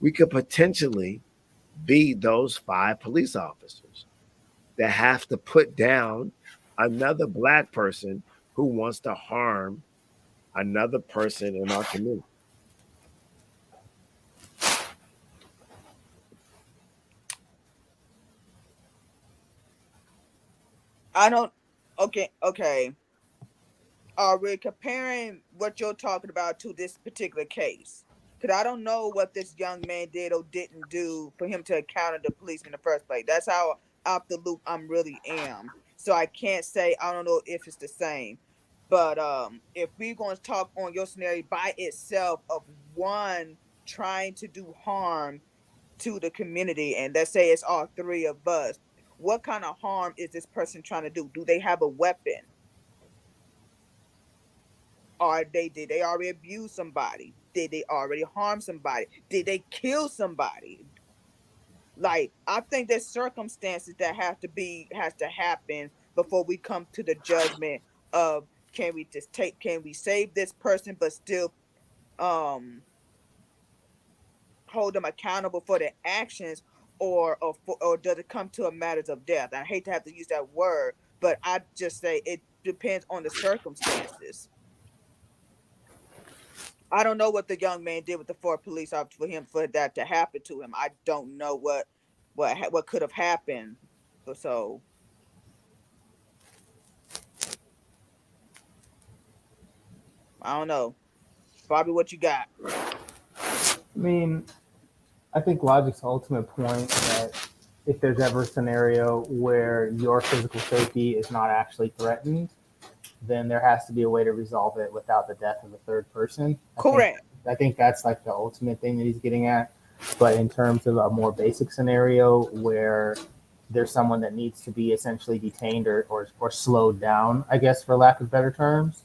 we could potentially be those 5 police officers that have to put down another black person who wants to harm another person in our community. I don't. Okay. Are we comparing what you're talking about to this particular case? Because I don't know what this young man did or didn't do for him to encounter the police in the first place. That's how out the loop I'm really am. So I can't say I don't know if it's the same. But if we're going to talk on your scenario by itself of one trying to do harm to the community, and let's say it's all three of us, what kind of harm is this person trying to do? Do they have a weapon? Or did they already abuse somebody? Did they already harm somebody? Did they kill somebody? Like, I think there's circumstances that has to happen before we come to the judgment of, can we save this person but still um hold them accountable for their actions, or does it come to a matters of death? I hate to have to use that word, but I just say it depends on the circumstances. I don't know what the young man did with the four police officers for that to happen to him. I don't know what could have happened. So I don't know. Bobby, what you got? I mean, I think logic's ultimate point that if there's ever a scenario where your physical safety is not actually threatened, then there has to be a way to resolve it without the death of a third person. Correct. I think that's like the ultimate thing that he's getting at. But in terms of a more basic scenario where there's someone that needs to be essentially detained or slowed down, I guess, for lack of better terms,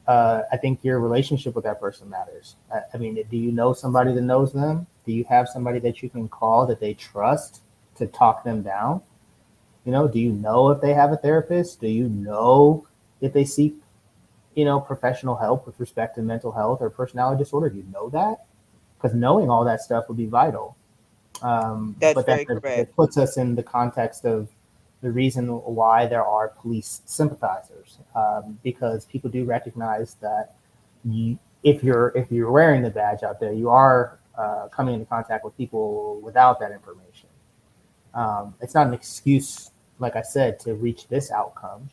I think your relationship with that person matters. I mean, do you know somebody that knows them? Do you have somebody that you can call that they trust to talk them down? You know, do you know if they have a therapist? Do you know if they seek, professional help with respect to mental health or personality disorder? Do you know that? Because knowing all that stuff would be vital. That's But very correct. that puts us in the context of the reason why there are police sympathizers, because people do recognize that if you're wearing the badge out there, you are coming into contact with people without that information. It's not an excuse, like I said, to reach this outcome.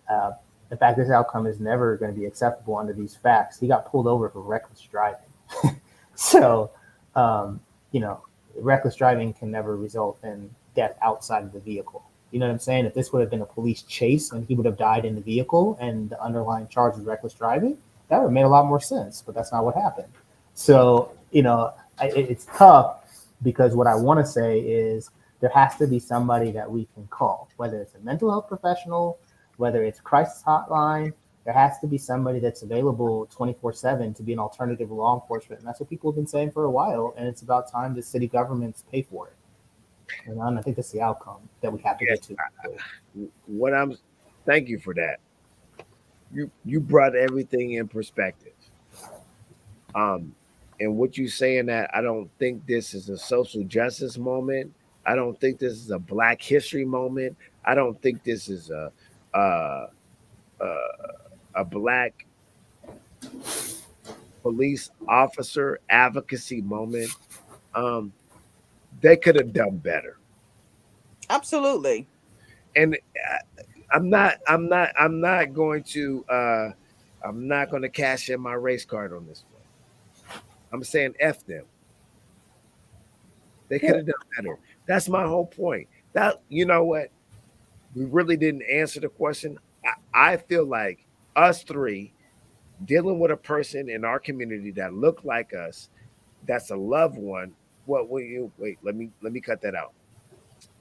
Uh, in fact, this outcome is never going to be acceptable under these facts. He got pulled over for reckless driving. So, um, you know, reckless driving can never result in death outside of the vehicle. You know what I'm saying? If this would have been a police chase and he would have died in the vehicle and the underlying charge was reckless driving, that would have made a lot more sense, but that's not what happened. So, it's tough because what I want to say is there has to be somebody that we can call, whether it's a mental health professional, whether it's a crisis hotline. There has to be somebody that's available 24/7 to be an alternative to law enforcement. And that's what people have been saying for a while. And it's about time the city governments pay for it. And I think that's the outcome that we have to Yes, get to. what I'm. Thank you for that. You brought everything in perspective. Um, and what you saying that I don't think this is a social justice moment. I don't think this is a Black History moment. I don't think this is a a, a Black police officer advocacy moment. Um, they could have done better. Absolutely. And I'm not going to I'm not going to cash in my race card on this one. I'm saying F them. They could Yeah. have done better. That's my whole point. That, you know what? We really didn't answer the question. I feel like us three dealing with a person in our community that look like us, that's a loved one. What will you wait? Let me cut that out.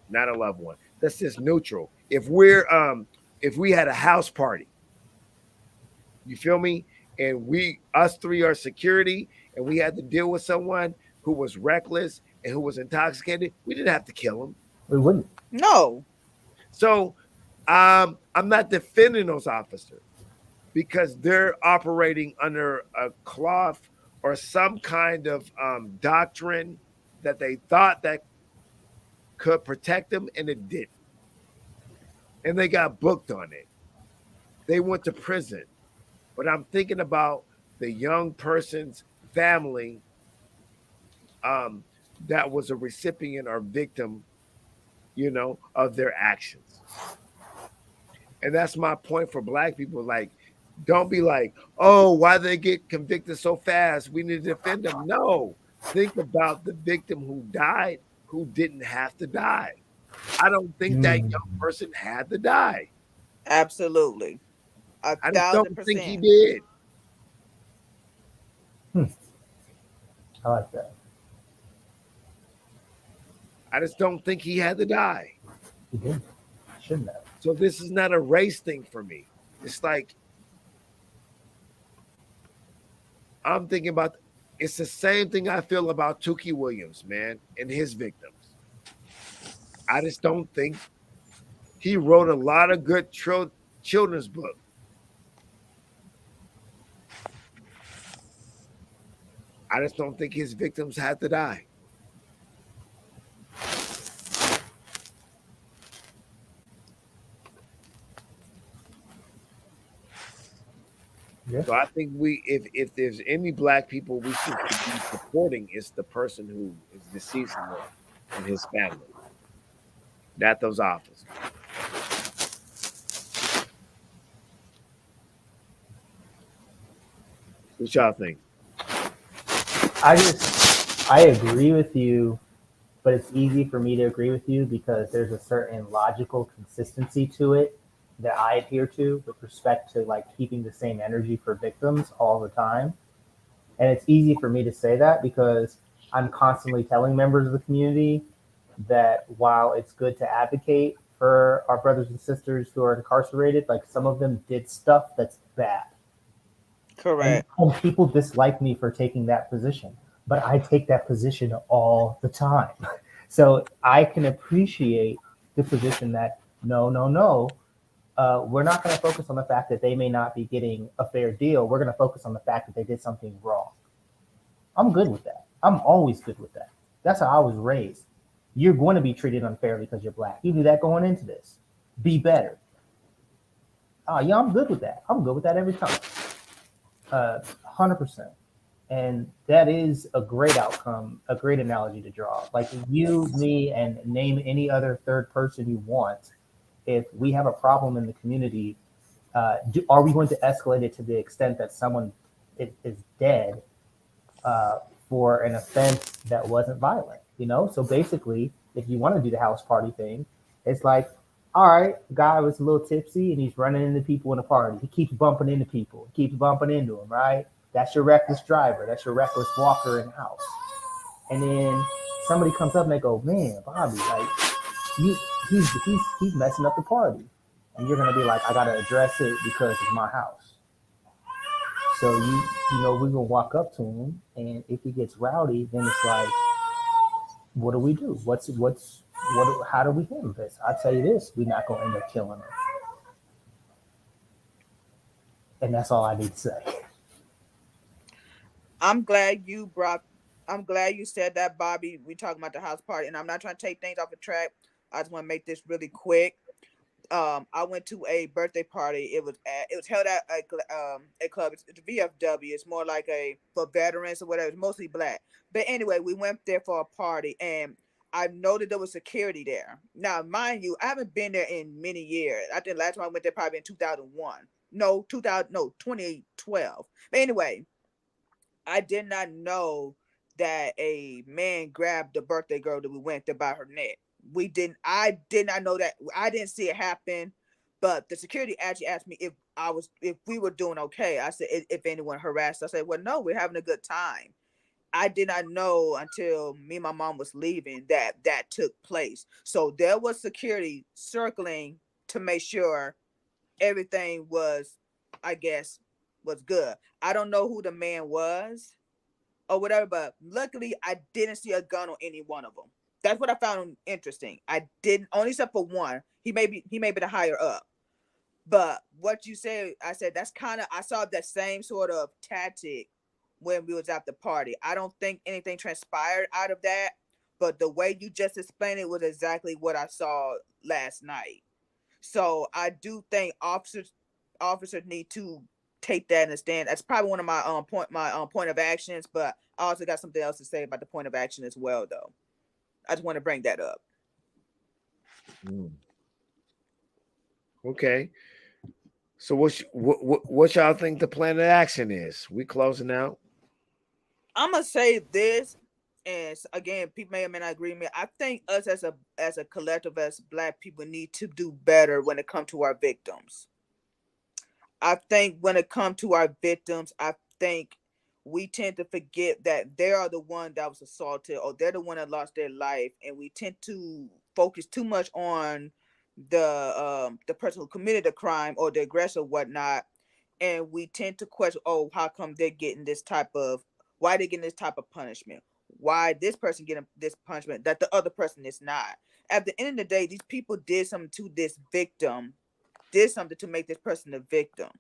Not a loved one. That's just neutral. If we had a house party, you feel me? And us three are security, and we had to deal with someone who was reckless and who was intoxicated, we didn't have to kill him. We wouldn't. No. So I'm not defending those officers because they're operating under a cloth or some kind of doctrine that they thought that could protect them and it didn't. And they got booked on it. they went to prison. But I'm thinking about the young person's family um, that was a recipient or victim, of their actions. And that's my point for black people. Like, don't be like, oh, why they get convicted so fast? We need to defend them. No, think about the victim who died, who didn't have to die. I don't think that Mm. young person had to die. Absolutely. A I just don't thousand think he percent. did. Hmm. I like that. I just don't think he had to die. He did. Shouldn't have. So this is not a race thing for me. It's like I'm thinking about it's the same thing I feel about Tukey Williams, man, and his victims. I just don't think he wrote a lot of good children's books. I just don't think his victims had to die. Yeah. So I think if there's any black people we should be supporting, it's the person who is deceased and his family, not those officers. What y'all think? I agree with you, but it's easy for me to agree with you because there's a certain logical consistency to it that I adhere to with respect to like keeping the same energy for victims all the time. And it's easy for me to say that because I'm constantly telling members of the community that while it's good to advocate for our brothers and sisters who are incarcerated, like some of them did stuff that's bad. And, Correct. and people dislike me for taking that position, but I take that position all the time. So I can appreciate the position that no, no, no, we're not going to focus on the fact that they may not be getting a fair deal. We're going to focus on the fact that they did something wrong. I'm good with that. I'm always good with that. That's how I was raised. You're going to be treated unfairly because you're black. You knew that going into this. Be better. Oh, yeah, I'm good with that. I'm good with that every time. 100%. And that is a great outcome, a great analogy to draw. Like you, me, and name any other third person you want. If we have a problem in the community, are we going to escalate it to the extent that someone is dead uh, for an offense that wasn't violent? So basically, if you want to do the house party thing, it's like, all right, guy was a little tipsy and he's running into people in a party. He keeps bumping into people. He keeps bumping into them, right? That's your reckless driver. That's your reckless walker in the house. And then somebody comes up and they go, "Man, Bobby, like you, he's messing up the party," and you're gonna be like, "I gotta address it because it's my house." So we're gonna walk up to him, and if he gets rowdy, then it's like, what do we do? How do we handle this? I tell you this, we're not gonna end up killing him, and that's all I need to say. I'm glad you brought. I'm glad you said that, Bobby. We talking about the house party, and I'm not trying to take things off the track. I just want to make this really quick. I went to a birthday party. It was held at a club. It's VFW. It's more like a for veterans or whatever. It's mostly black. But anyway, we went there for a party, and I noted there was security there. Now, mind you, I haven't been there in many years. I think last time I went there probably in 2001. No, 2000. No, 2012. But anyway, I did not know that a man grabbed the birthday girl that we went there by her neck. I did not know that. I didn't see it happen, but the security actually asked me if we were doing okay. I said if anyone harassed. I said, well, no, we're having a good time. I did not know until me and my mom was leaving that took place. So there was security circling to make sure everything was, I guess, was good. I don't know who the man was or whatever, but luckily I didn't see a gun on any one of them. That's what I found interesting. I didn't, only except for one. He may be the higher up. But what you said, I said that's kind of, I saw that same sort of tactic when we was at the party. I don't think anything transpired out of that, but the way you just explained it was exactly what I saw last night. So I do think officers need to take that and stand. That's probably one of my point of actions, but I also got something else to say about the point of action as well, though. I just want to bring that up. Okay. So what y'all think the plan of action is? We closing out. I'm gonna say this, and again, people may or may not agree with me. I think us as a collective, as Black people, need to do better when it comes to our victims. I think when it comes to our victims, I think we tend to forget that they are the one that was assaulted, or they're the one that lost their life, and we tend to focus too much on the person who committed the crime or the aggressor or whatnot, and we tend to question, oh, how come they're getting this type of, why they getting this type of punishment? Why this person getting this punishment that the other person is not? At the end of the day, these people did something to this victim, did something to make this person a victim.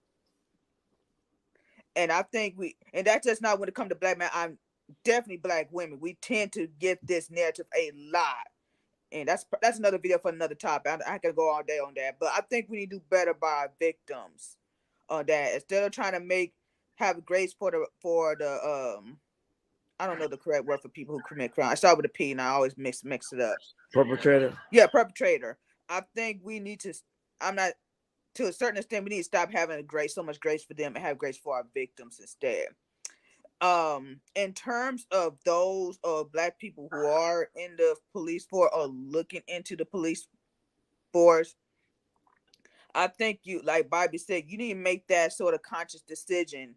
And I think and that's just not when it comes to Black men. I'm definitely Black women. We tend to get this narrative a lot. And that's another video for another topic. I can go all day on that. But I think we need to do better by our victims on that. Instead of trying to have grace for the I don't know the correct word for people who commit crime. I start with a P and I always mix it up. Perpetrator? Yeah, perpetrator. I think we need to, I'm not, to a certain extent, we need to stop having so much grace for them and have grace for our victims instead. In terms of those Black people who are in the police force or looking into the police force, I think you, like Bobby said, you need to make that sort of conscious decision.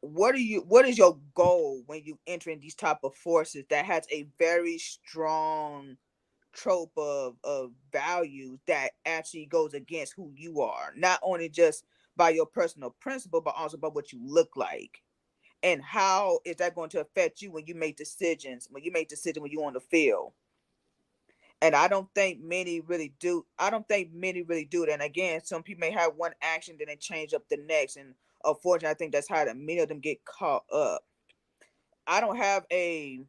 What is your goal when you enter in these type of forces that has a very strong trope of values that actually goes against who you are, not only just by your personal principle, but also by what you look like? And how is that going to affect you when you make decisions, when you're on the field? And I don't think many really do. And again, some people may have one action, then they change up the next. And unfortunately, I think that's how many of them get caught up. I don't have a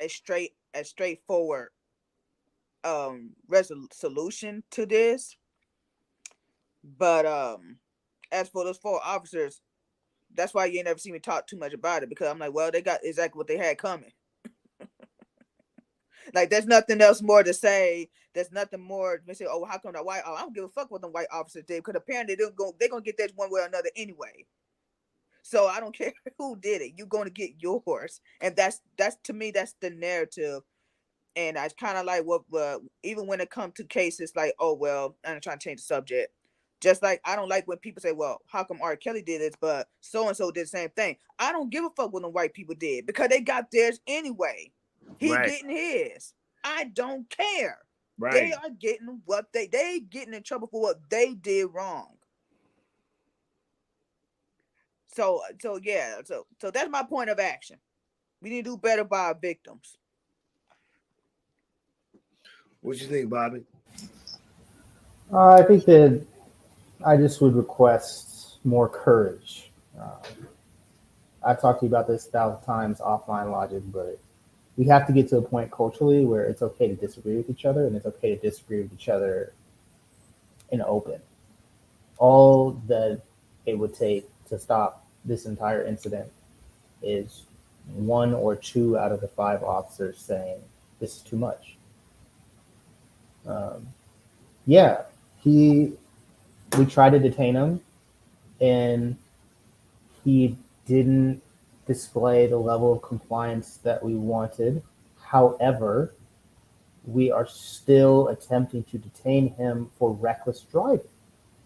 straightforward resolution to this. But as for those 4 officers, that's why you ain't never seen me talk too much about it, because I'm like, well, they got exactly what they had coming. Like, there's nothing else more to say. There's nothing more to say. Oh, how come that white? Oh, I don't give a fuck what the white officers did, because apparently they're gonna get that one way or another anyway. So I don't care who did it. You're going to get yours, and that's to me, that's the narrative. And I kind of like what even when it comes to cases like, oh well, I'm trying to change the subject. Just like I don't like when people say, well, how come R. Kelly did this, but so and so did the same thing. I don't give a fuck what the white people did, because they got theirs anyway. He getting his. I don't care. Right. They are getting what they getting in trouble for what they did wrong. So yeah, so that's my point of action. We need to do better by our victims. What you think, Bobby? I think that I just would request more courage. I've talked to you about this 1,000 times offline, Logic, but we have to get to a point culturally where it's okay to disagree with each other, and it's okay to disagree with each other in open. All that it would take to stop this entire incident is 1 or 2 out of the 5 officers saying this is too much. Yeah, we tried to detain him, and he didn't display the level of compliance that we wanted. However, we are still attempting to detain him for reckless driving,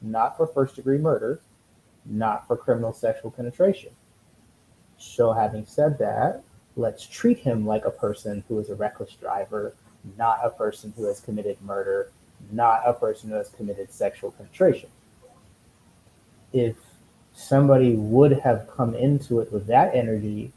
not for first-degree murder, not for criminal sexual penetration. So having said that, let's treat him like a person who is a reckless driver, not a person who has committed murder, not a person who has committed sexual penetration. If somebody would have come into it with that energy,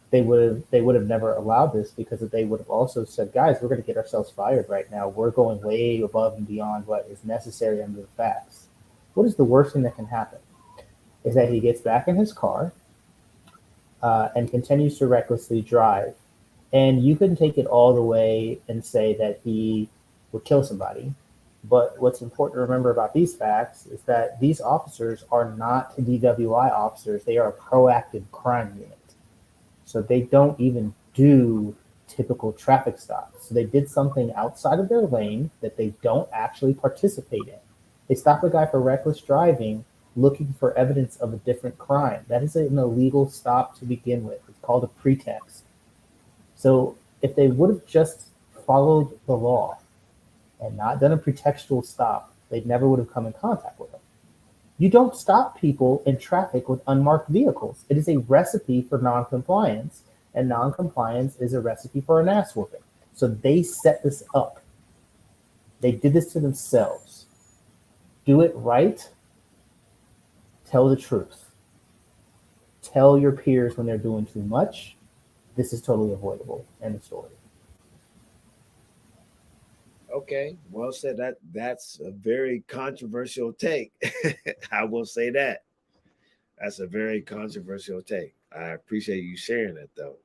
they would have never allowed this, because they would have also said, guys, we're going to get ourselves fired right now. We're going way above and beyond what is necessary under the facts. What is the worst thing that can happen? Is that he gets back in his car and continues to recklessly drive. And you can take it all the way and say that he would kill somebody. But what's important to remember about these facts is that these officers are not DWI officers. They are a proactive crime unit. So they don't even do typical traffic stops. So they did something outside of their lane that they don't actually participate in. They stopped a guy for reckless driving looking for evidence of a different crime. That is an illegal stop to begin with. It's called a pretext. So if they would have just followed the law and not done a pretextual stop, they never would have come in contact with them. You don't stop people in traffic with unmarked vehicles. It is a recipe for noncompliance, and noncompliance is a recipe for an ass whooping. So they set this up. They did this to themselves. Do it right. Tell the truth. Tell your peers when they're doing too much. This is totally avoidable. End of story. Okay, well said. That's a very controversial take. I will say that. That's a very controversial take. I appreciate you sharing it though.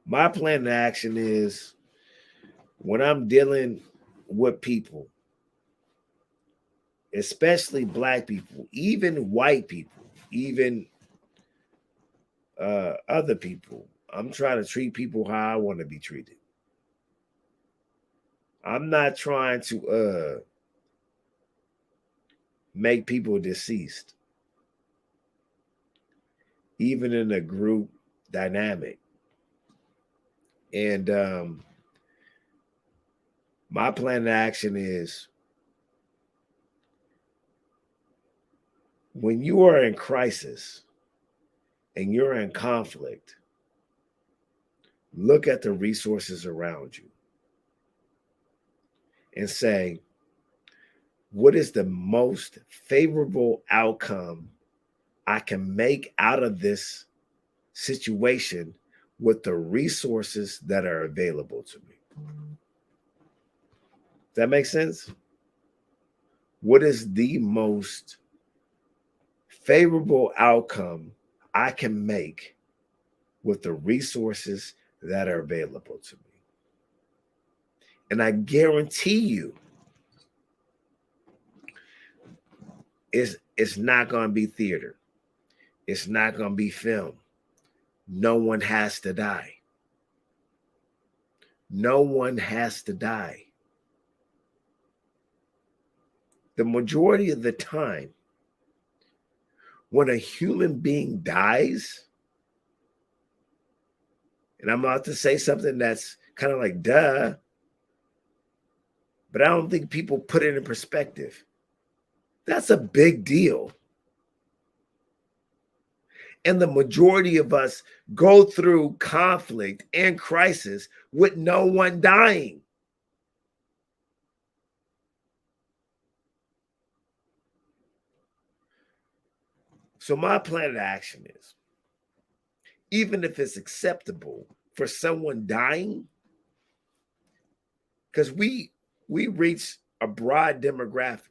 My plan of action is when I'm dealing with people, especially black people, even white people, even other people, I'm trying to treat people how I want to be treated. I'm not trying to make people deceased, even in a group dynamic. And my plan of action is when you are in crisis and you're in conflict, look at the resources around you and say, what is the most favorable outcome I can make out of this situation with the resources that are available to me? Does that make sense? What is the most favorable outcome I can make with the resources that are available to me? And I guarantee you, it's not going to be theater. It's not going to be film. No one has to die. No one has to die. The majority of the time, when a human being dies, and I'm about to say something that's kind of like duh, but I don't think people put it in perspective. That's a big deal. And the majority of us go through conflict and crisis with no one dying. So my plan of action is, even if it's acceptable for someone dying, because we reach a broad demographic.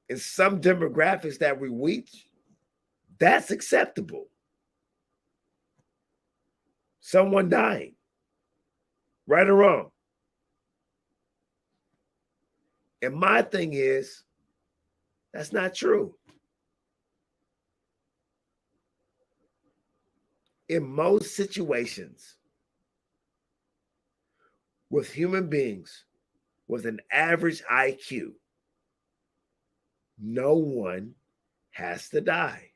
In some demographics that we reach, that's acceptable. Someone dying, right or wrong. And my thing is, that's not true. In most situations, with human beings with an average IQ, no one has to die.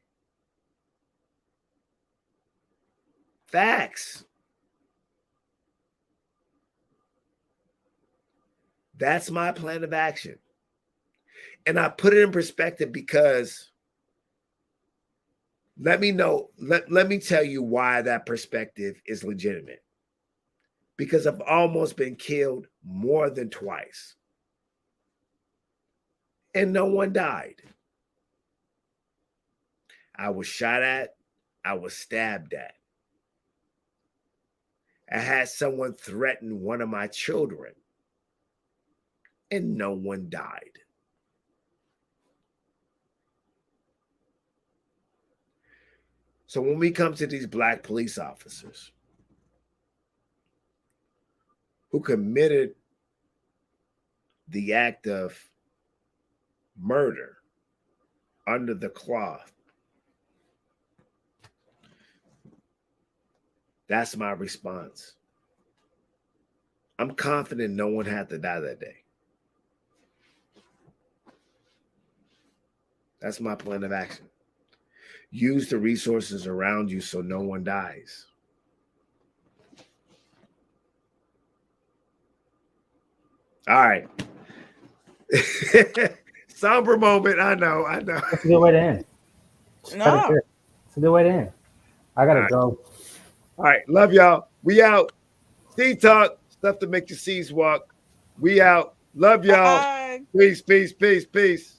Facts. That's my plan of action. And I put it in perspective because let me tell you why that perspective is legitimate. Because I've almost been killed more than twice. And no one died. I was shot at, I was stabbed at. I had someone threaten one of my children, and no one died. So when we come to these black police officers, who committed the act of murder under the cloth. That's my response. I'm confident no one had to die that day. That's my plan of action. Use the resources around you so no one dies. All right. Somber moment. I know. That's a good way to end. No. It's a good way to end. I gotta go. All right. Love y'all. We out. Seed Talk. Stuff to make your seeds walk. We out. Love y'all. Bye. Peace, peace, peace, peace.